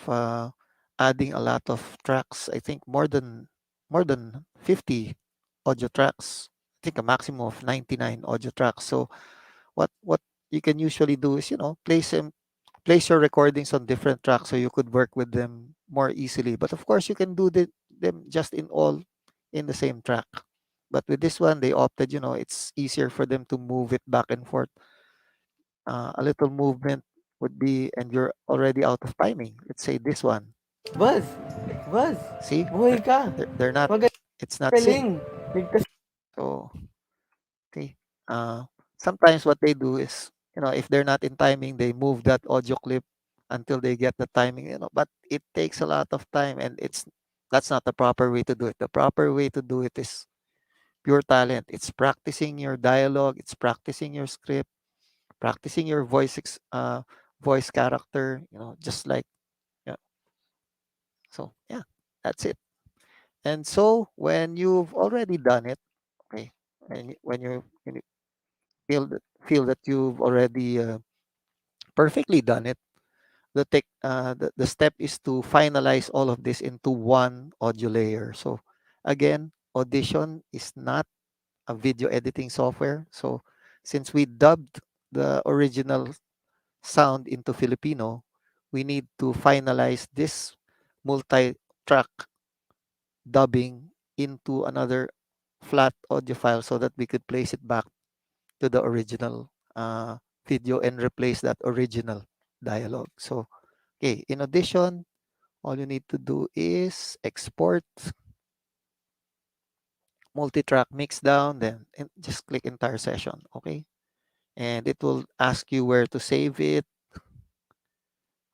adding a lot of tracks. I think more than 50 audio tracks. I think a maximum of 99 audio tracks. So what you can usually do is place your recordings on different tracks so you could work with them more easily. But of course, you can do them just in the same track. But with this one, they opted, it's easier for them to move it back and forth. A little movement would be, and you're already out of timing. Let's say this one. Buzz! Buzz! See, Buhay ka! they're not. It's not Magaling! synced. Ligtas. So, okay. Sometimes what they do is, if they're not in timing, they move that audio clip until they get the timing. But it takes a lot of time, and that's not the proper way to do it. The proper way to do it is pure talent. It's practicing your dialogue. It's practicing your script, practicing your voice character. Just like yeah. So yeah, that's it. And so when you've already done it, okay, and when you feel that you've already perfectly done it, the step is to finalize all of this into one audio layer. So again, Audition is not a video editing software. So since we dubbed the original sound into Filipino, we need to finalize this multi-track dubbing into another flat audio file so that we could place it back to the original video and replace that original dialogue. So, okay, in addition, all you need to do is export multi-track Mixdown, then just click entire session, okay? And it will ask you where to save it.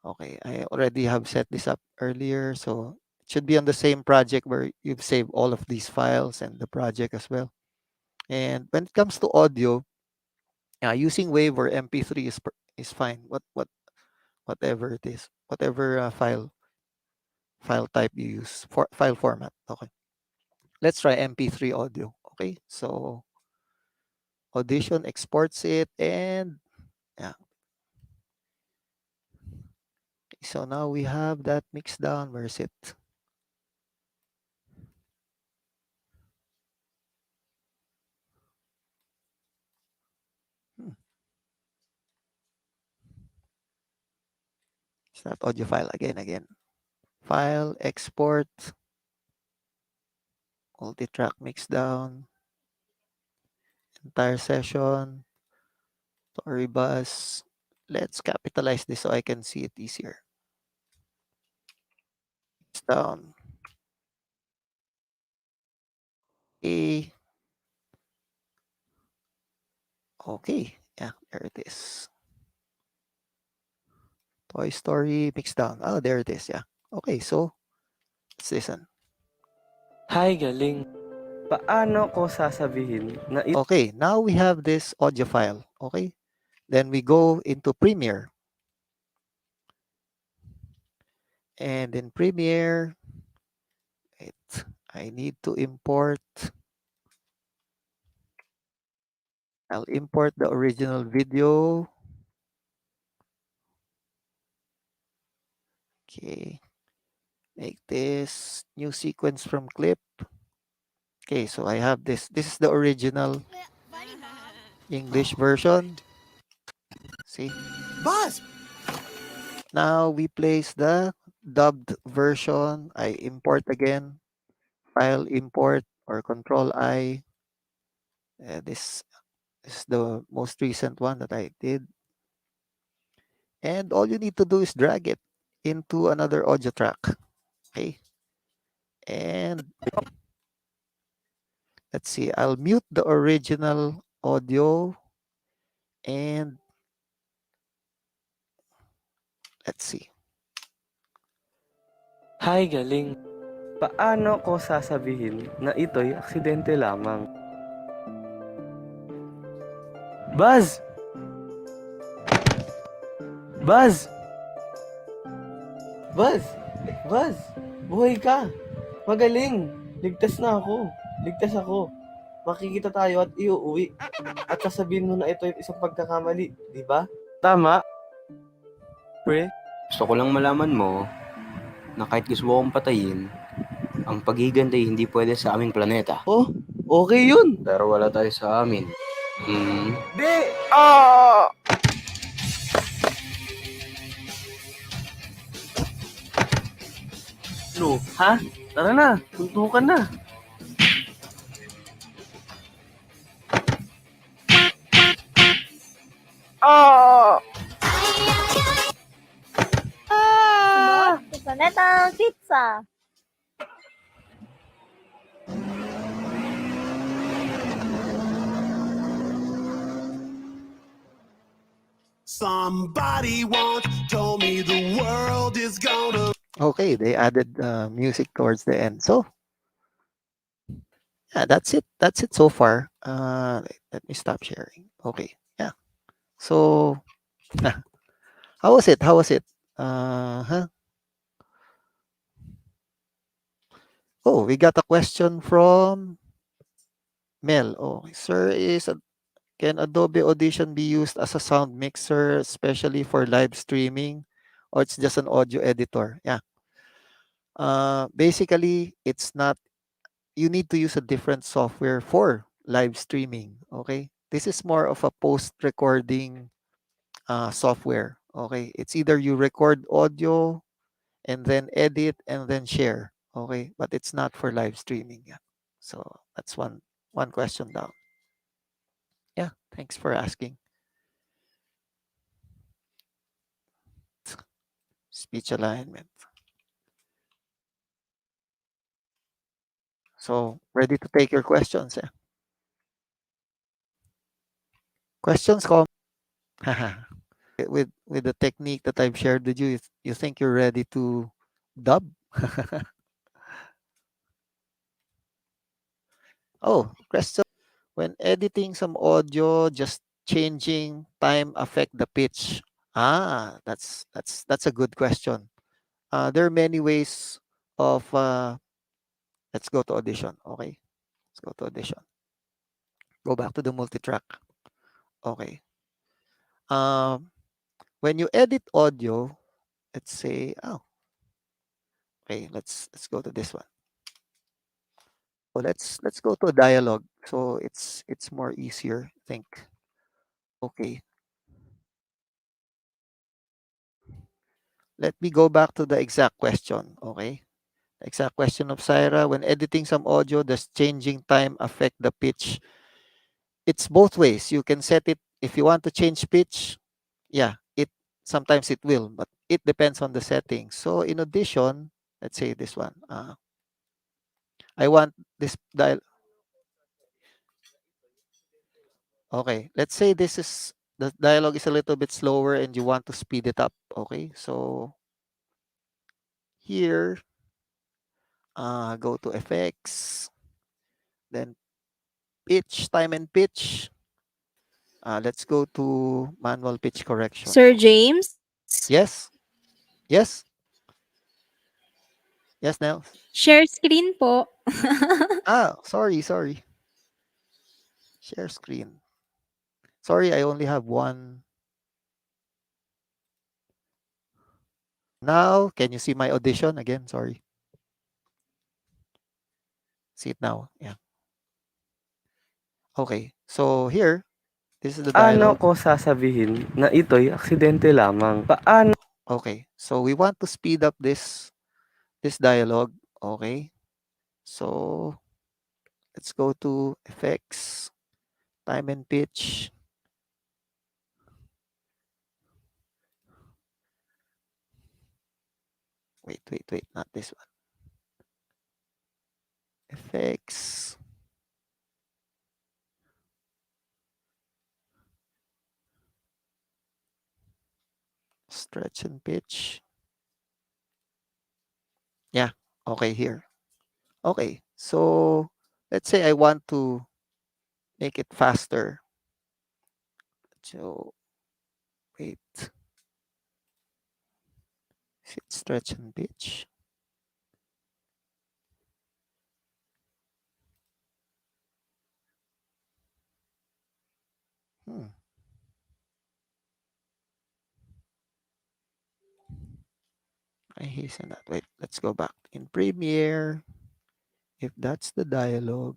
Okay, I already have set this up earlier, so it should be on the same project where you've saved all of these files and the project as well. And when it comes to audio, using Wave or MP3 is fine. What whatever it is, whatever file type you use, for file format. Okay, let's try MP3 audio. Okay, so Audition exports it, and yeah. So now we have that Mixdown. Where is it? It's that audio file again. File, export, multi-track Mixdown, entire session, story bus. Let's capitalize this so I can see it easier. Mixdown. Okay. Okay, yeah, there it is. Toy Story Mixdown. Oh, there it is, yeah. Okay, so let's listen. Hi, galing. Paano ko sasabihin na Okay, now we have this audio file. Okay, then we go into Premiere. And in Premiere, I need to import. I'll import the original video. Okay, make this new sequence from clip. Okay, so I have this. This is the original English version. See? Buzz! Now we place the dubbed version. I import again. File import or Control I. This is the most recent one that I did. And all you need to do is drag it into another audio track. Okay. And let's see, I'll mute the original audio and let's see. Hi, galing. Paano ko sasabihin na ito'y aksidente lamang? Buzz! Buzz! Buzz! Buzz! Buhay ka! Magaling! Ligtas na ako. Ligtas ako. Makikita tayo at iuuwi. At sasabihin mo na ito yung isang pagkakamali, di ba? Tama? Pre? Gusto ko lang malaman mo na kahit gusto mo akong patayin, ang paghiganti hindi pwede sa aming planeta. Oh, okay yun. Pero wala tayo sa amin. Di! Ah! No, ha? Tara na, suntukan na. Ah! Planetang pizza. Somebody once told me the world is gonna... Okay, they added music towards the end. So yeah, that's it. That's it so far. Let me stop sharing. Okay, yeah. So how was it? How was it? Oh, we got a question from Mel. Oh, sir, can Adobe Audition be used as a sound mixer, especially for live streaming, or it's just an audio editor? Yeah. Basically, it's not. You need to use a different software for live streaming. Okay, this is more of a post-recording software. Okay, it's either you record audio and then edit and then share. Okay, but it's not for live streaming. Yeah. So that's one question down. Yeah, thanks for asking. Speech alignment. So ready to take your questions. Yeah. Questions come. with the technique that I've shared with you, you think you're ready to dub? Oh, question. When editing some audio, just changing time affect the pitch That's a good question. There are many ways of let's go to Audition. Okay, let's go to Audition. Go back to the multi-track. Okay. Um, when you edit audio, let's say, oh, okay, let's go to this one. So let's go to dialogue. So it's more easier, I think. Okay. Let me go back to the exact question. Okay. The exact question of Syra. When editing some audio, does changing time affect the pitch? It's both ways. You can set it if you want to change pitch. Yeah, it sometimes it will, but it depends on the settings. So in addition, let's say this one. I want this dial. Okay, let's say this is the dialogue is a little bit slower and you want to speed it up. Okay, so here, go to effects, then pitch, time and pitch. Let's go to manual pitch correction. Sir James, Yes, yes, yes, Nell. share screen po. Sorry. Share screen. Sorry, I only have one. Now, can you see my audition again? Sorry. See it now. Yeah. Okay. So here, this is the Paano dialogue. ko sasabihin na ito'y aksidente lamang? Paano? Okay. So we want to speed up this dialogue. Okay. So let's go to effects, time and pitch. Wait. Not this one. Effects. Stretch and pitch. Yeah. Okay, here. Okay. So let's say I want to make it faster. So wait. Is it stretch and pitch? I hasten that. Wait, let's go back. In Premiere, if that's the dialogue,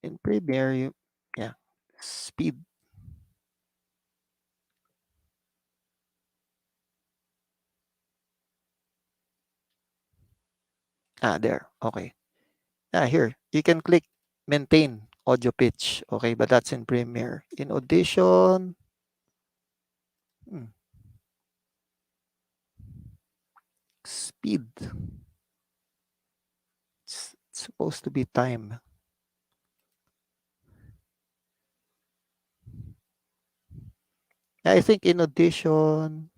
in Premiere, yeah, speed. There. Okay. Here, you can click maintain audio pitch. Okay, but that's in Premiere. In Audition, speed. It's supposed to be time. I think in Audition,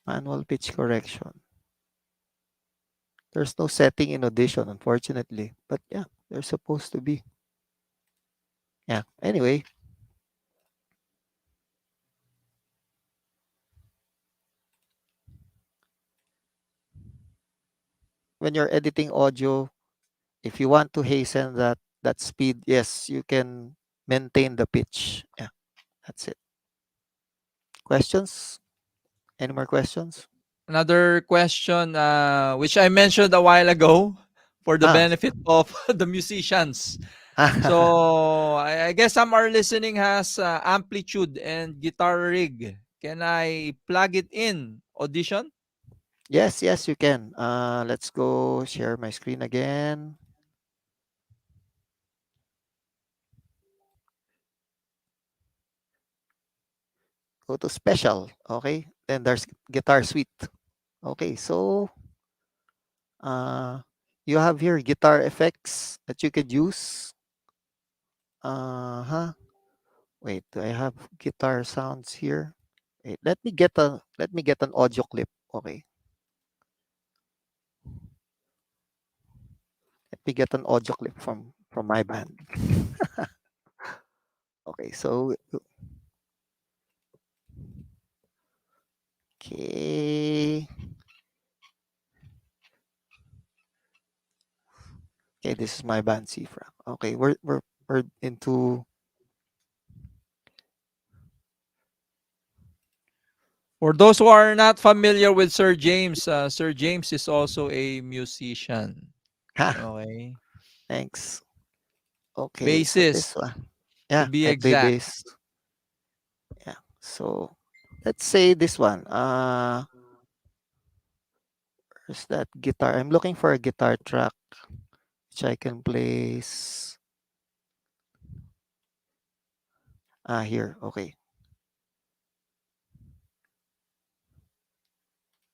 manual pitch correction. There's no setting in Audition, unfortunately. But yeah, there's supposed to be. Yeah, anyway. When you're editing audio, if you want to hasten that speed, yes, you can maintain the pitch. Yeah, that's it. Questions? Any more questions? Another question, which I mentioned a while ago for the benefit of the musicians. So I guess some are listening has amplitude and guitar rig. Can I plug it in Audition? Yes, you can. Let's go share my screen again. Go to special. Okay. Then there's guitar suite. Okay. So you have here guitar effects that you could use. Wait, do I have guitar sounds here? Wait, let me get an audio clip. Okay. me get an audio clip from my band. Okay, so okay. Okay, this is my band Cifra. Okay, we're into For those who are not familiar with Sir James is also a musician. Okay. Thanks. Okay, so this Bassist, one. to Yeah, be I play exact. bass. Yeah. So let's say this one. Where's that guitar? I'm looking for a guitar track which I can place. Here. Okay.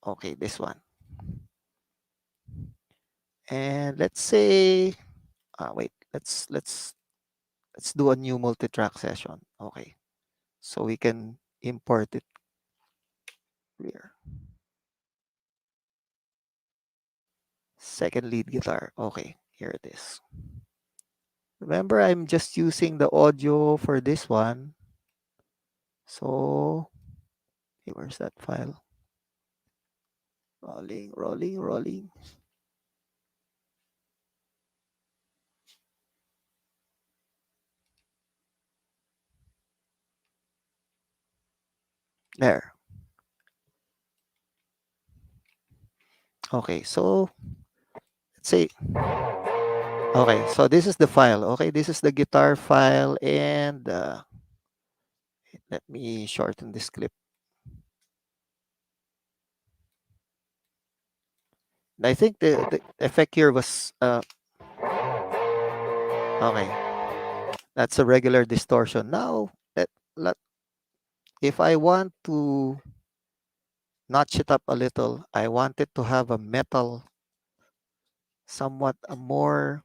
Okay, this one. And let's say wait, let's do a new multi-track session. Okay. So we can import it here. Second lead guitar. Okay, here it is. Remember, I'm just using the audio for this one. So, okay, where's that file? Rolling, rolling, rolling. There. Okay, so let's say, okay, so this is the file. Okay, this is the guitar file, and let me shorten this clip. I think the effect here was okay. That's a regular distortion. Now, if I want to notch it up a little, I want it to have a metal, somewhat a more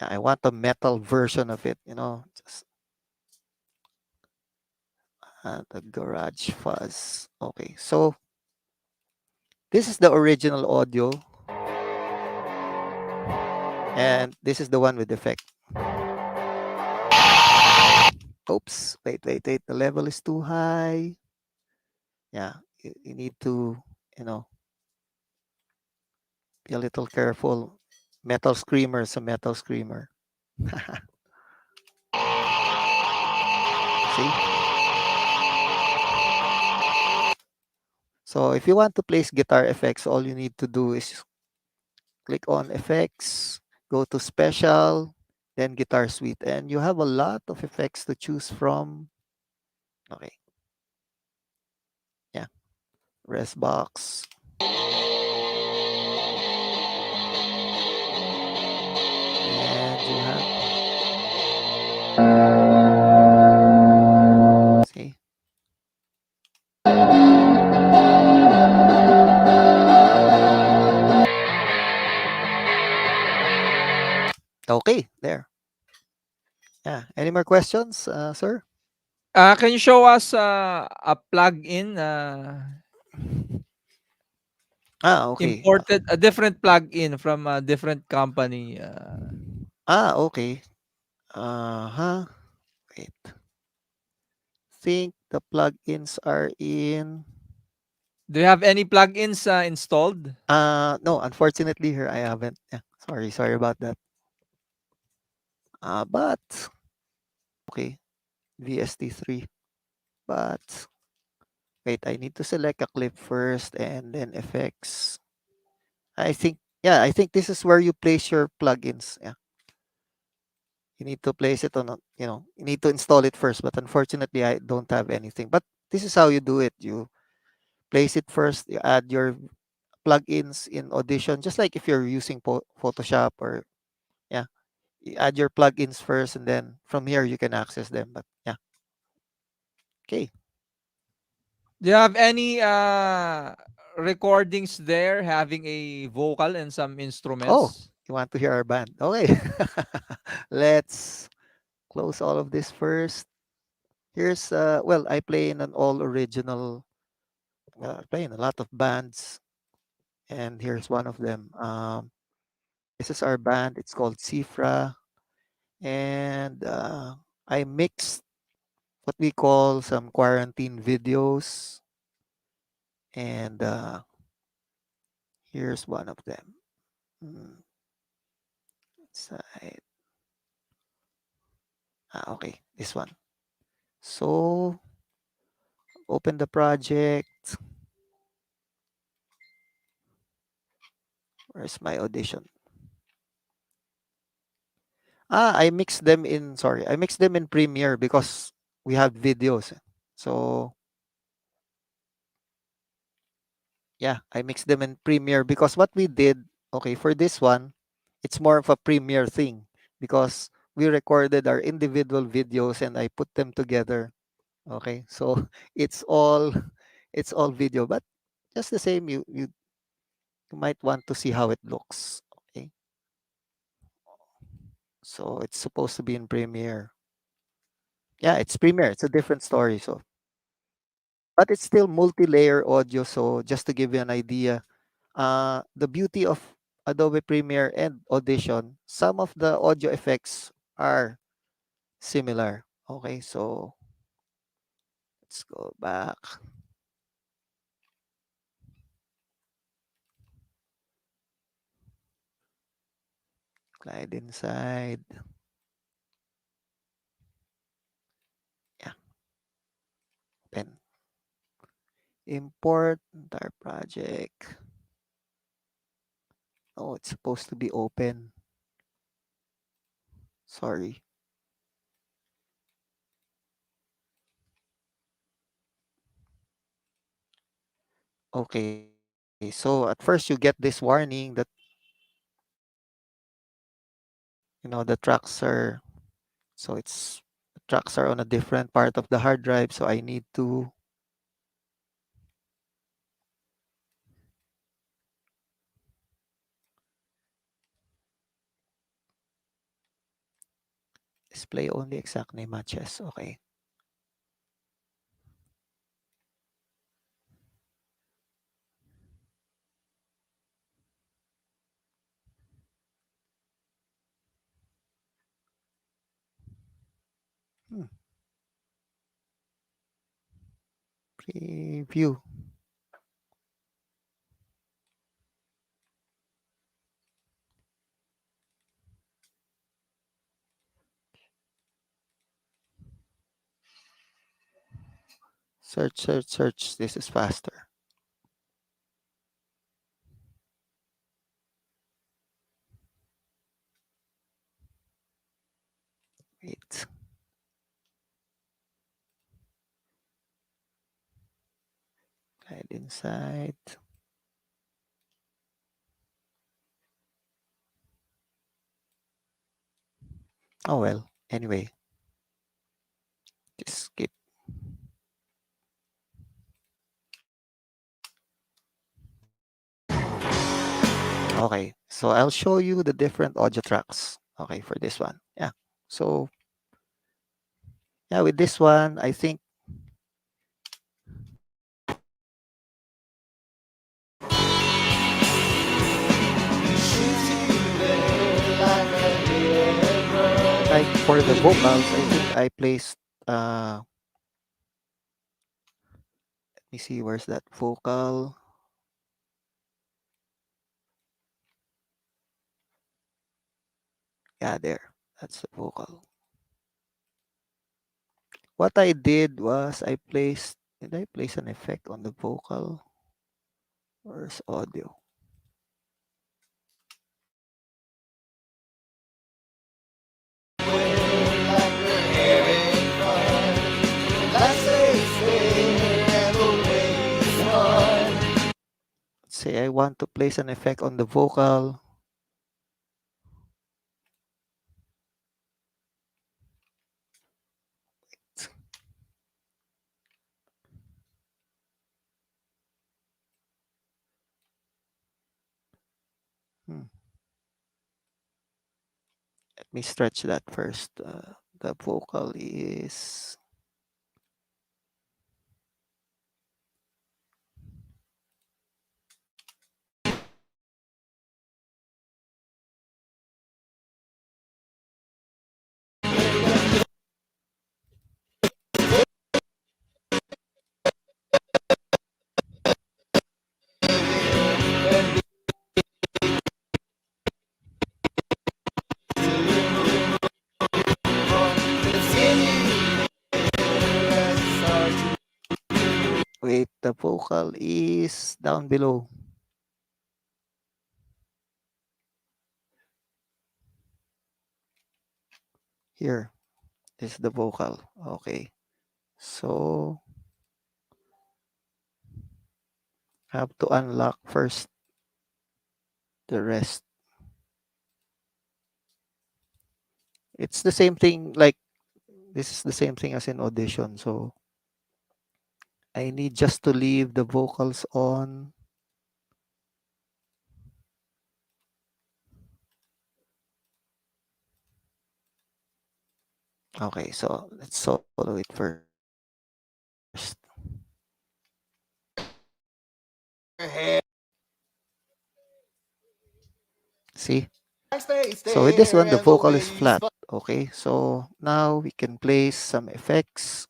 I want a metal version of it, just the garage fuzz. Okay, so this is the original audio, and this is the one with effect. Oops, wait, the level is too high. Yeah, you need to, be a little careful. Metal screamer is a metal screamer. See? So if you want to place guitar effects, all you need to do is click on effects, go to special, then guitar suite, and you have a lot of effects to choose from. Okay. Yeah. Res box. And you have, see? Okay, there. Yeah. Any more questions, sir? Can you show us a plug-in Okay. imported, a different plug-in from a different company? Okay. Wait. Think the plugins are in. Do you have any plugins installed? No, unfortunately here I haven't. Yeah, sorry about that. But okay, VST3. But wait, I need to select a clip first and then effects. I think this is where you place your plugins. Yeah. You need to place it on you need to install it first, but unfortunately I don't have anything. But this is how you do it. You place it first, you add your plugins in Audition, just like if you're using Photoshop or yeah, you add your plugins first and then from here you can access them. But yeah. Okay. Do you have any recordings there having a vocal and some Oh, instruments? you want to hear our band? Okay. Let's close all of this first. Here's well, I play in an all original. Play in a lot of bands, and here's one of them. This is our band. It's called Cifra, and I mixed what we call some quarantine videos, and here's one of them. Side. Okay, this one. So open the project. Where's my audition? I mixed them in, sorry, I mixed them in Premiere because we have videos. So yeah, I mixed them in Premiere because what we did, okay, for this one, it's more of a Premiere thing because we recorded our individual videos and I put them together. Okay, so it's all it's all video, but just the same, you might want to see how it looks. Okay, so it's supposed to be in Premiere. Yeah, it's Premiere. It's a different story. So, but it's still multi-layer audio. So just to give you an idea, the beauty of Adobe Premiere and Audition, some of the audio effects are similar. Okay, so let's go back. Glide inside. Yeah, pen. Import entire project. Oh, it's supposed to be open. Sorry. Okay, so at first you get this warning that the tracks are the tracks are on a different part of the hard drive, so I need to display only exact name matches. Okay. Preview. Search, search, search. This is faster. Wait. Hide inside. Oh well. Anyway. Just skip. Okay. So I'll show you the different audio tracks. Okay, for this one. Yeah. So yeah, with this one, I think like for the vocals, I think I placed let me see, where's that vocal? Yeah, there. That's the vocal. What I did was did I place an effect on the vocal? Where's audio? Let's say I want to place an effect on the vocal. Let me stretch that first. The vocal is the vocal is down below. Here, this is the vocal. Okay. So, have to unlock first the rest. It's the same thing, like, this is the same thing as in Audition. So, I need just to leave the vocals on. Okay, so let's solo it first. See? So with this one, the vocal is flat. Okay, so now we can place some effects.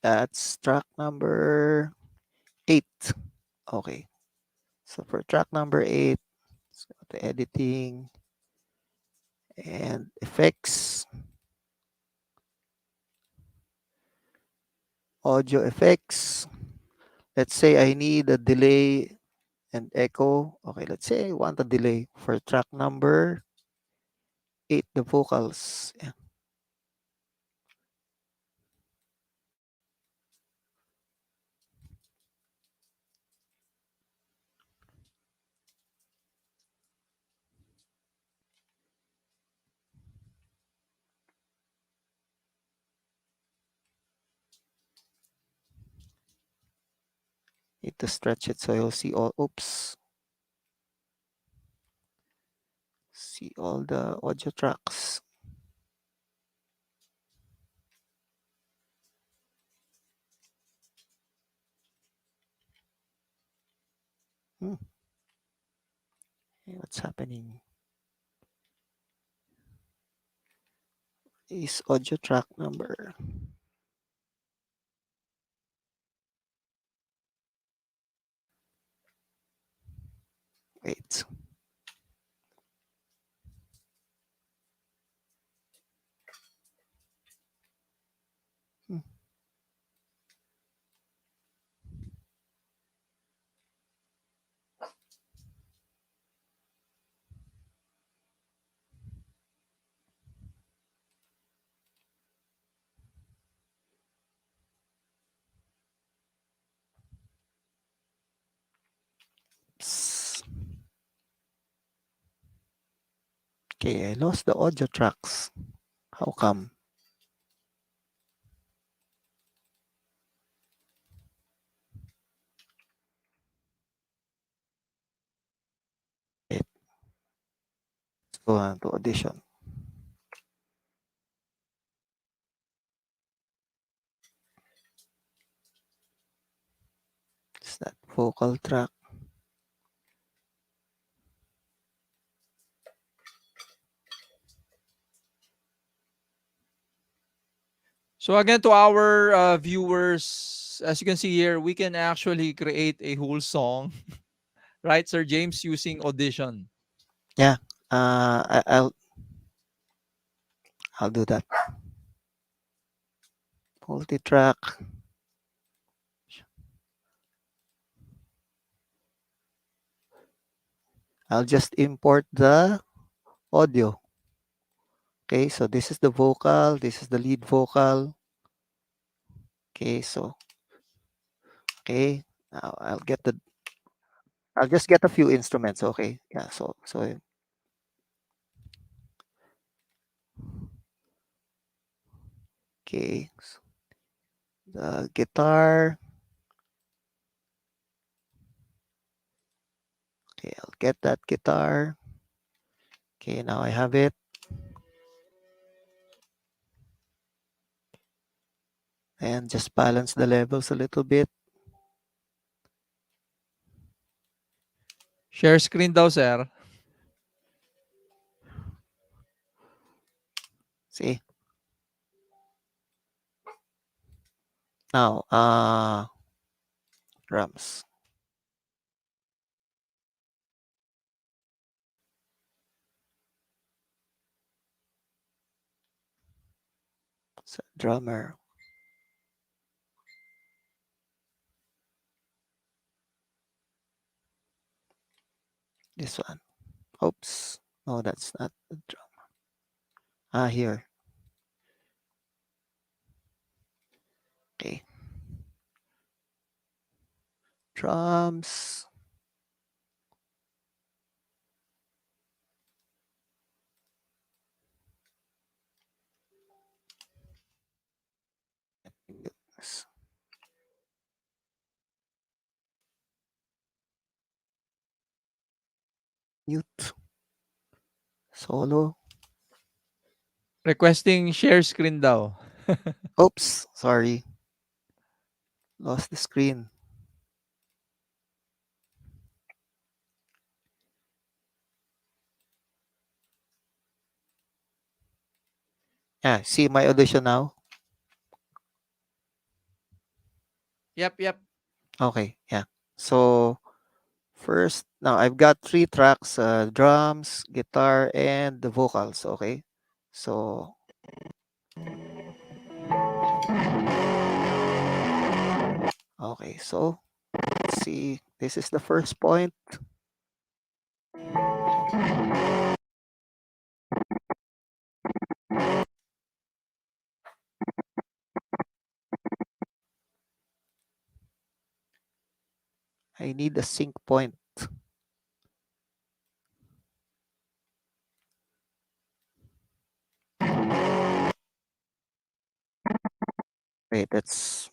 That's track number 8. Okay, so for track number 8, let's go to editing and effects, audio effects. Let's say I need a delay and echo. Okay, let's say I want a delay for track number 8, the vocals. Yeah. Need to stretch it so you'll see all, oops. See all the audio tracks. Hey, what's happening? Is audio track number. Wait. Okay, I lost the audio tracks. How come? Wait. Let's go on to Audition. It's that vocal track. So again, to our viewers, as you can see here, we can actually create a whole song, right, Sir James, using Audition. Yeah, I'll do that. Multi-track. I'll just import the audio. Okay, so this is the vocal, this is the lead vocal. Okay, so okay, now I'll just get a few instruments. Okay, yeah, so okay, so the guitar. Okay, I'll get that guitar. Okay, now I have it. And just balance the levels a little bit. Share screen daw, sir. See? Now, drums. So, drummer. This one. Oops. No, that's not the drum. Here. Okay. Drums. Mute. Solo. Requesting share screen daw. Oops. Sorry. Lost the screen. Yeah, see my audition now? Yep. Okay, yeah. So first, now I've got 3 tracks, drums, guitar, and the vocals, okay? So okay, so let's see. This is the first point. I need a sync point. Wait, let's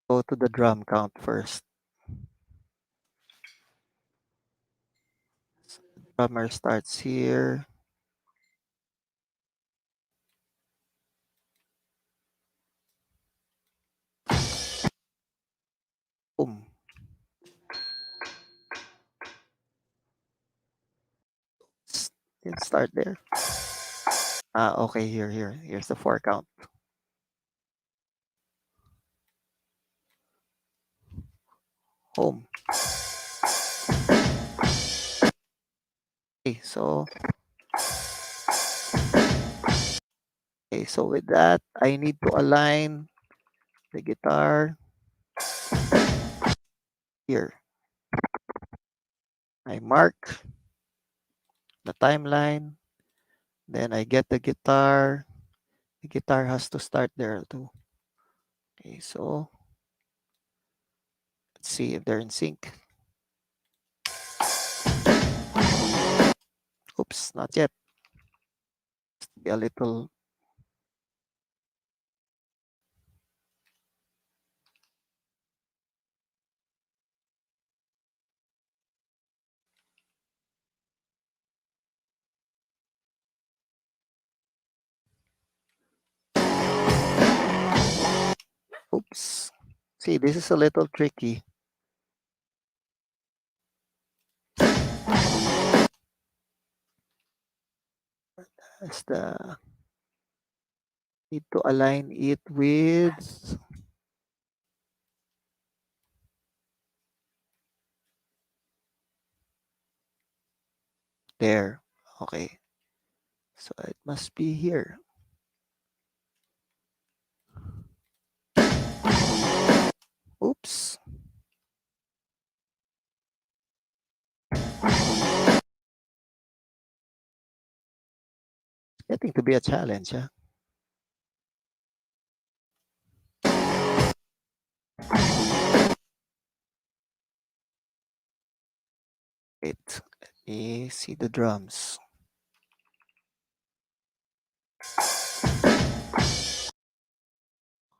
go to the drum count first. So the drummer starts here. Boom. Didn't start there. Okay, here's the 4 count. Home. Okay, so with that, I need to align the guitar here. I mark the timeline, then I get the guitar. The guitar has to start there too. Okay, so let's see if they're in sync. Oops, not yet. Be a little. Oops. See, this is a little tricky. That's the need to align it with there. Okay. So it must be here. Oops. It's getting to be a challenge, huh? Wait, let me see the drums.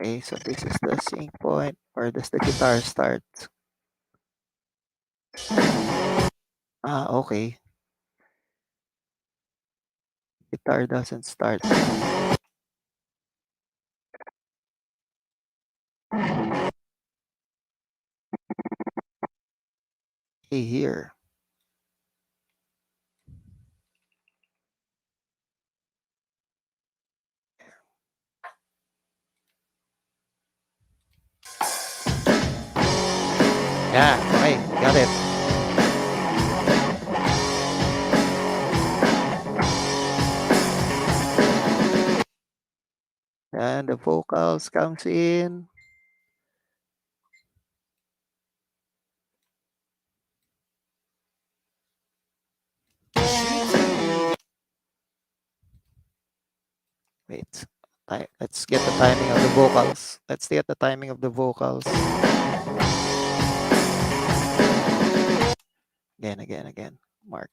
Okay, so this is the sync point. Where does the guitar start? Okay. Guitar doesn't start. Hey, here. Yeah, okay, got it. And the vocals comes in. Wait. Let's get the timing of the vocals. Let's get the timing of the vocals. Again. Mark.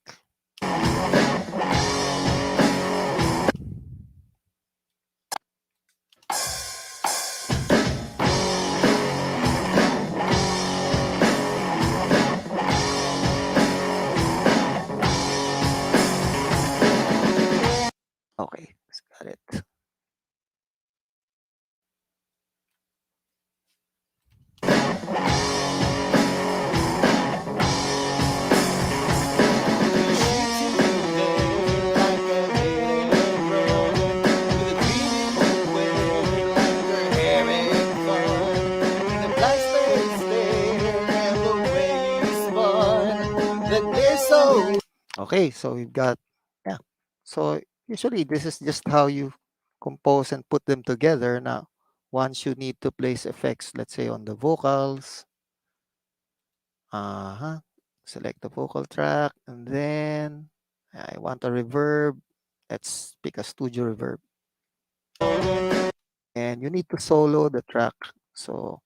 Okay, got it. Okay, so we've got, yeah. So usually this is just how you compose and put them together. Now, once you need to place effects, let's say on the vocals, select the vocal track, and then I want a reverb. Let's pick a studio reverb. And you need to solo the track. So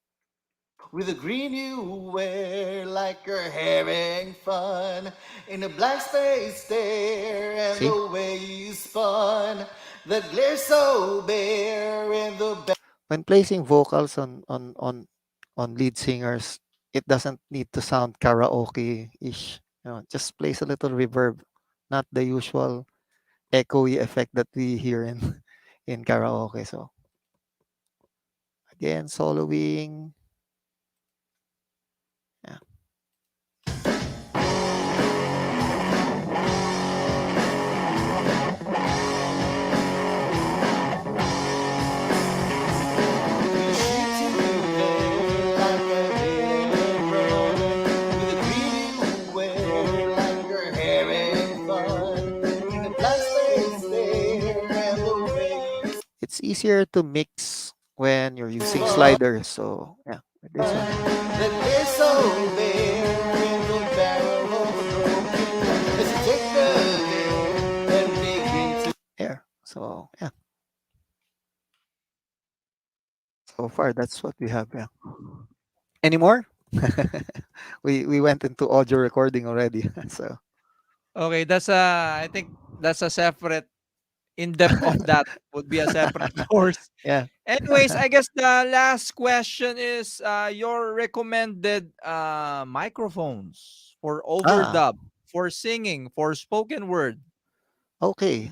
With the green you wear like you're having fun in a blank space there, and see? the way you spun that glare so bare in the When placing vocals on lead singers, it doesn't need to sound karaoke-ish. Just place a little reverb, not the usual echoey effect that we hear in in karaoke. So again, soloing. Yeah. It's easier to mix when you're using sliders. So yeah, with this one. There. So yeah. So far, that's what we have. Yeah. Any more? We went into audio recording already. So Okay, I think that's a separate in-depth of that would be a separate course. yeah. Anyways, I guess the last question is your recommended microphones for overdub, for singing, for spoken word. Okay.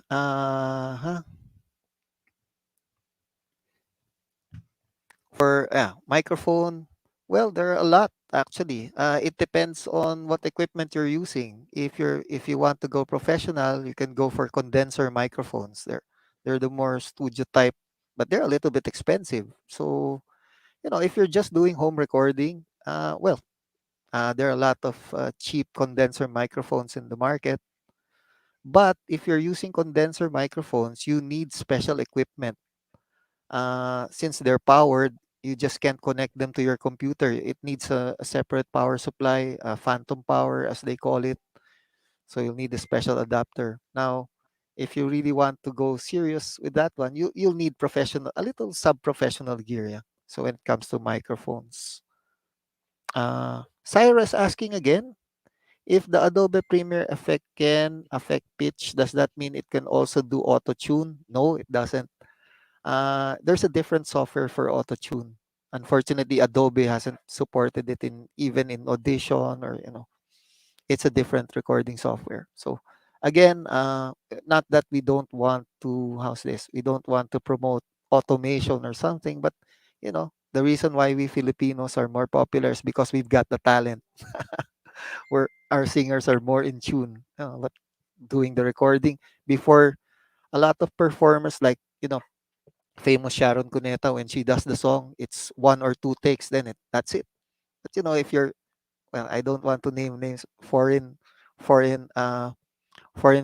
For microphone, well, there are a lot actually. It depends on what equipment you're using. If you want to go professional, you can go for condenser microphones. They're the more studio type, but they're a little bit expensive. So, if you're just doing home recording, there are a lot of cheap condenser microphones in the market. But if you're using condenser microphones, you need special equipment. Since they're powered, you just can't connect them to your computer. It needs a separate power supply, phantom power as they call it. So you'll need a special adapter. Now, if you really want to go serious with that one, you'll need a little sub-professional gear. Yeah. So when it comes to microphones, Cyrus asking again, if the Adobe Premiere effect can affect pitch, does that mean it can also do auto tune? No, it doesn't. There's a different software for auto tune. Unfortunately, Adobe hasn't supported it even in Audition, or it's a different recording software. So again, not that we don't want to, how's this? We don't want to promote automation or something, but the reason why we Filipinos are more popular is because we've got the talent. Where our singers are more in tune, but doing the recording before a lot of performers, like famous Sharon Cuneta, when she does the song, it's one or two takes, then that's it. But if you're, well, I don't want to name names, foreign foreign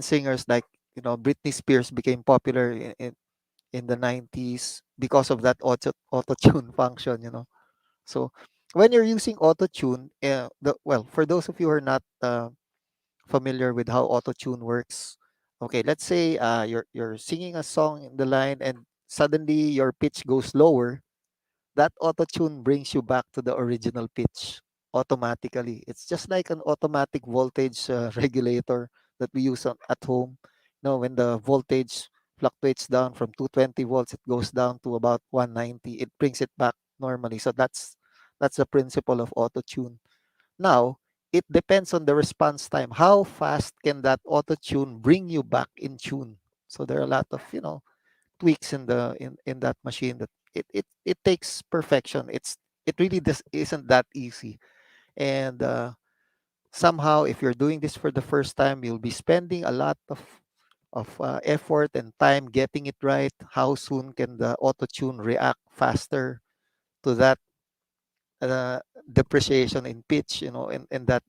singers, like Britney Spears became popular in the 90s because of that auto tune function. So when you're using auto tune, for those of you who are not familiar with how auto tune works, okay, let's say you're singing a song in the line, and suddenly your pitch goes lower, that auto tune brings you back to the original pitch automatically. It's just like an automatic voltage regulator that we use at home. When the voltage fluctuates down from 220 volts, it goes down to about 190. It brings it back normally. So that's the principle of auto tune. Now, it depends on the response time. How fast can that auto tune bring you back in tune? So there are a lot of tweaks in that machine that it takes perfection. It really just isn't that easy. And somehow, if you're doing this for the first time, you'll be spending a lot of effort and time getting it right. How soon can the auto tune react faster to that uh, depreciation in pitch, and that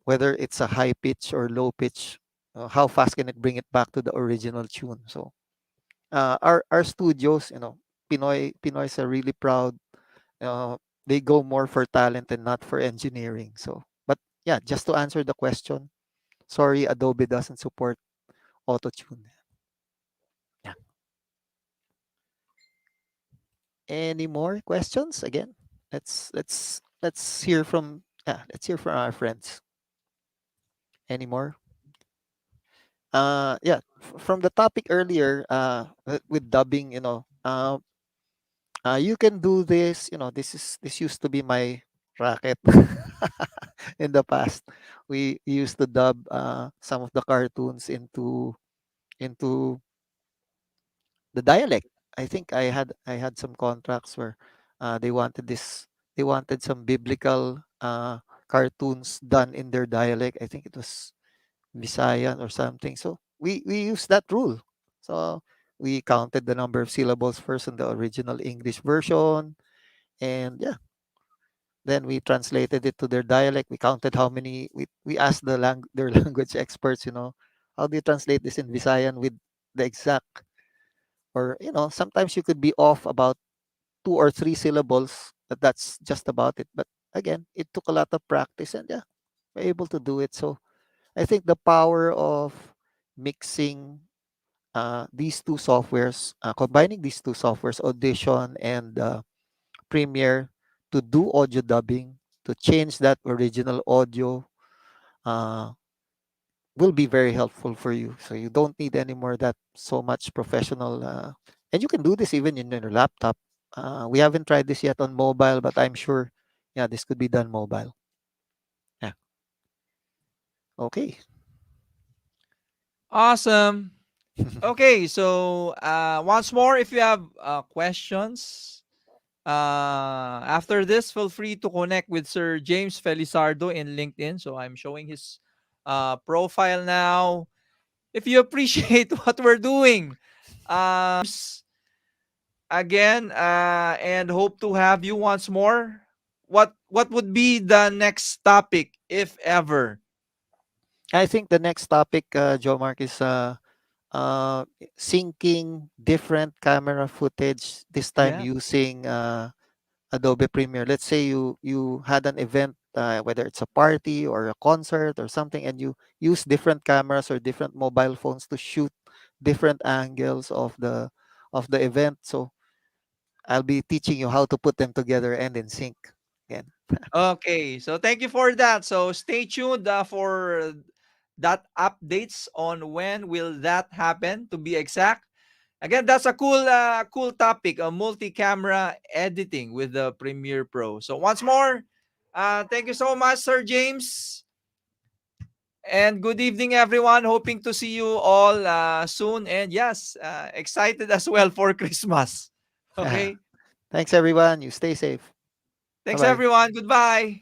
whether it's a high pitch or low pitch, how fast can it bring it back to the original tune? So our studios, Pinoy's are really proud. They go more for talent and not for engineering. So, but yeah, just to answer the question, sorry, Adobe doesn't support auto tune. Yeah. Any more questions? Again, let's hear from let's hear from our friends. Any more? Yeah, from the topic earlier, with dubbing, you can do this. This used to be my racket in the past. We used to dub some of the cartoons into the dialect. I think I had some contracts where they wanted some biblical cartoons done in their dialect. I think it was Visayan or something. So we used that rule. So we counted the number of syllables first in the original English version, and yeah, then we translated it to their dialect. We counted how many. We asked their language experts, how do you translate this in Visayan with the exact, or sometimes you could be off about 2 or 3 syllables, but that's just about it. But again, it took a lot of practice, and yeah, we're able to do it. So I think the power of mixing these two softwares, combining these two softwares, Audition and Premiere, to do audio dubbing, to change that original audio, uh, will be very helpful for you. So you don't need anymore that so much professional, and you can do this even in your laptop. We haven't tried this yet on mobile, but I'm sure, yeah, this could be done mobile. Yeah. Okay. Awesome. Okay, so once more, if you have questions after this, feel free to connect with Sir James Felizardo in LinkedIn. So I'm showing his profile now. If you appreciate what we're doing, again, and hope to have you once more. What would be the next topic, if ever? I think the next topic, Joe Mark, is uh, syncing different camera footage, this time Yeah. using Adobe Premiere. Let's say you had an event, whether it's a party or a concert or something, and you use different cameras or different mobile phones to shoot different angles of the event. So I'll be teaching you how to put them together and in sync again. Okay, so thank you for that. So stay tuned for that updates on when will that happen, to be exact. Again, that's a cool topic, a multi-camera editing with the Premiere Pro. So once more, thank you so much, Sir James. And good evening, everyone. Hoping to see you all soon. And yes, excited as well for Christmas. Okay. Thanks, everyone. You stay safe. Thanks, Bye-bye. everyone. Goodbye.